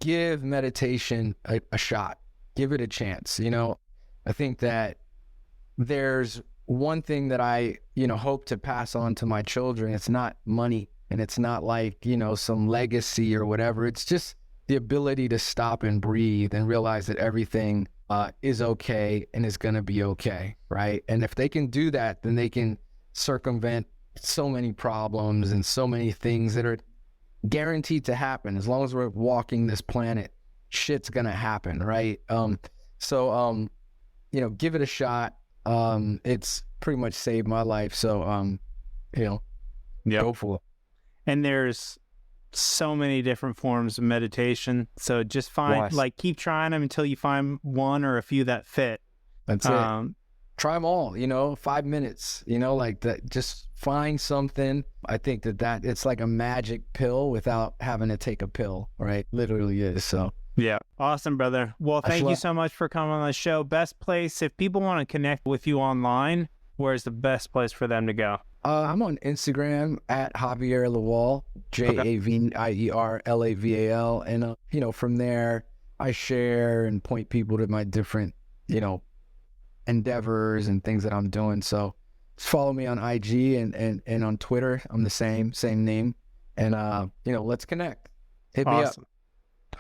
give meditation a shot. Give it a chance. I think that there's one thing that I, hope to pass on to my children. It's not money and it's not like, some legacy or whatever. It's just the ability to stop and breathe and realize that everything is okay and is going to be okay. Right. And if they can do that, then they can circumvent so many problems and so many things that are guaranteed to happen. As long as we're walking this planet, shit's gonna happen, right? So give it a shot. It's pretty much saved my life. So go for it.
And there's so many different forms of meditation. So just keep trying them until you find one or a few that fit.
That's it. Try them all, 5 minutes, like that. Just find something. I think that it's like a magic pill without having to take a pill, right? Literally is. So
yeah. Awesome, brother. Well, thank you so much for coming on the show. Best place, if people want to connect with you online, where's the best place for them to go?
I'm on Instagram at Javier Laval, Javierlaval. And, from there, I share and point people to my different, endeavors and things that I'm doing. So just follow me on IG and on Twitter. I'm the same name. And, let's connect. Hit me up.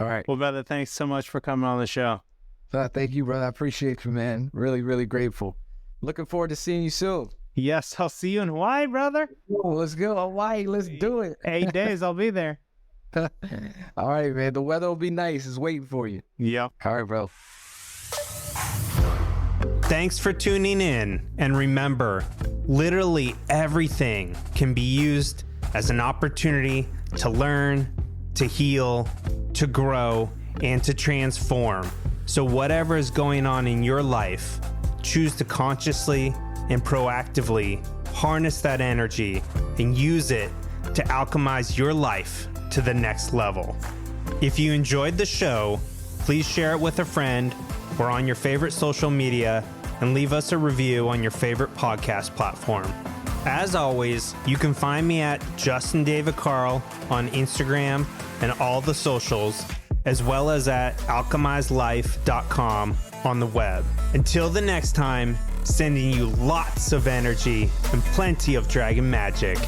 All right.
Well, brother, thanks so much for coming on the show.
Thank you, brother. I appreciate you, man. Really, really grateful. Looking forward to seeing you soon.
Yes, I'll see you in Hawaii, brother.
Oh, let's go Hawaii. Let's do it.
8 days, I'll be there.
All right, man. The weather will be nice. It's waiting for you.
Yeah.
All right, bro.
Thanks for tuning in, and remember, literally everything can be used as an opportunity to learn, to heal, to grow, and to transform. So whatever is going on in your life, choose to consciously and proactively harness that energy and use it to alchemize your life to the next level. If you enjoyed the show, please share it with a friend or on your favorite social media and leave us a review on your favorite podcast platform. As always, you can find me at Justin David Carl on Instagram and all the socials, as well as at alchemizelife.com on the web. Until the next time, sending you lots of energy and plenty of dragon magic.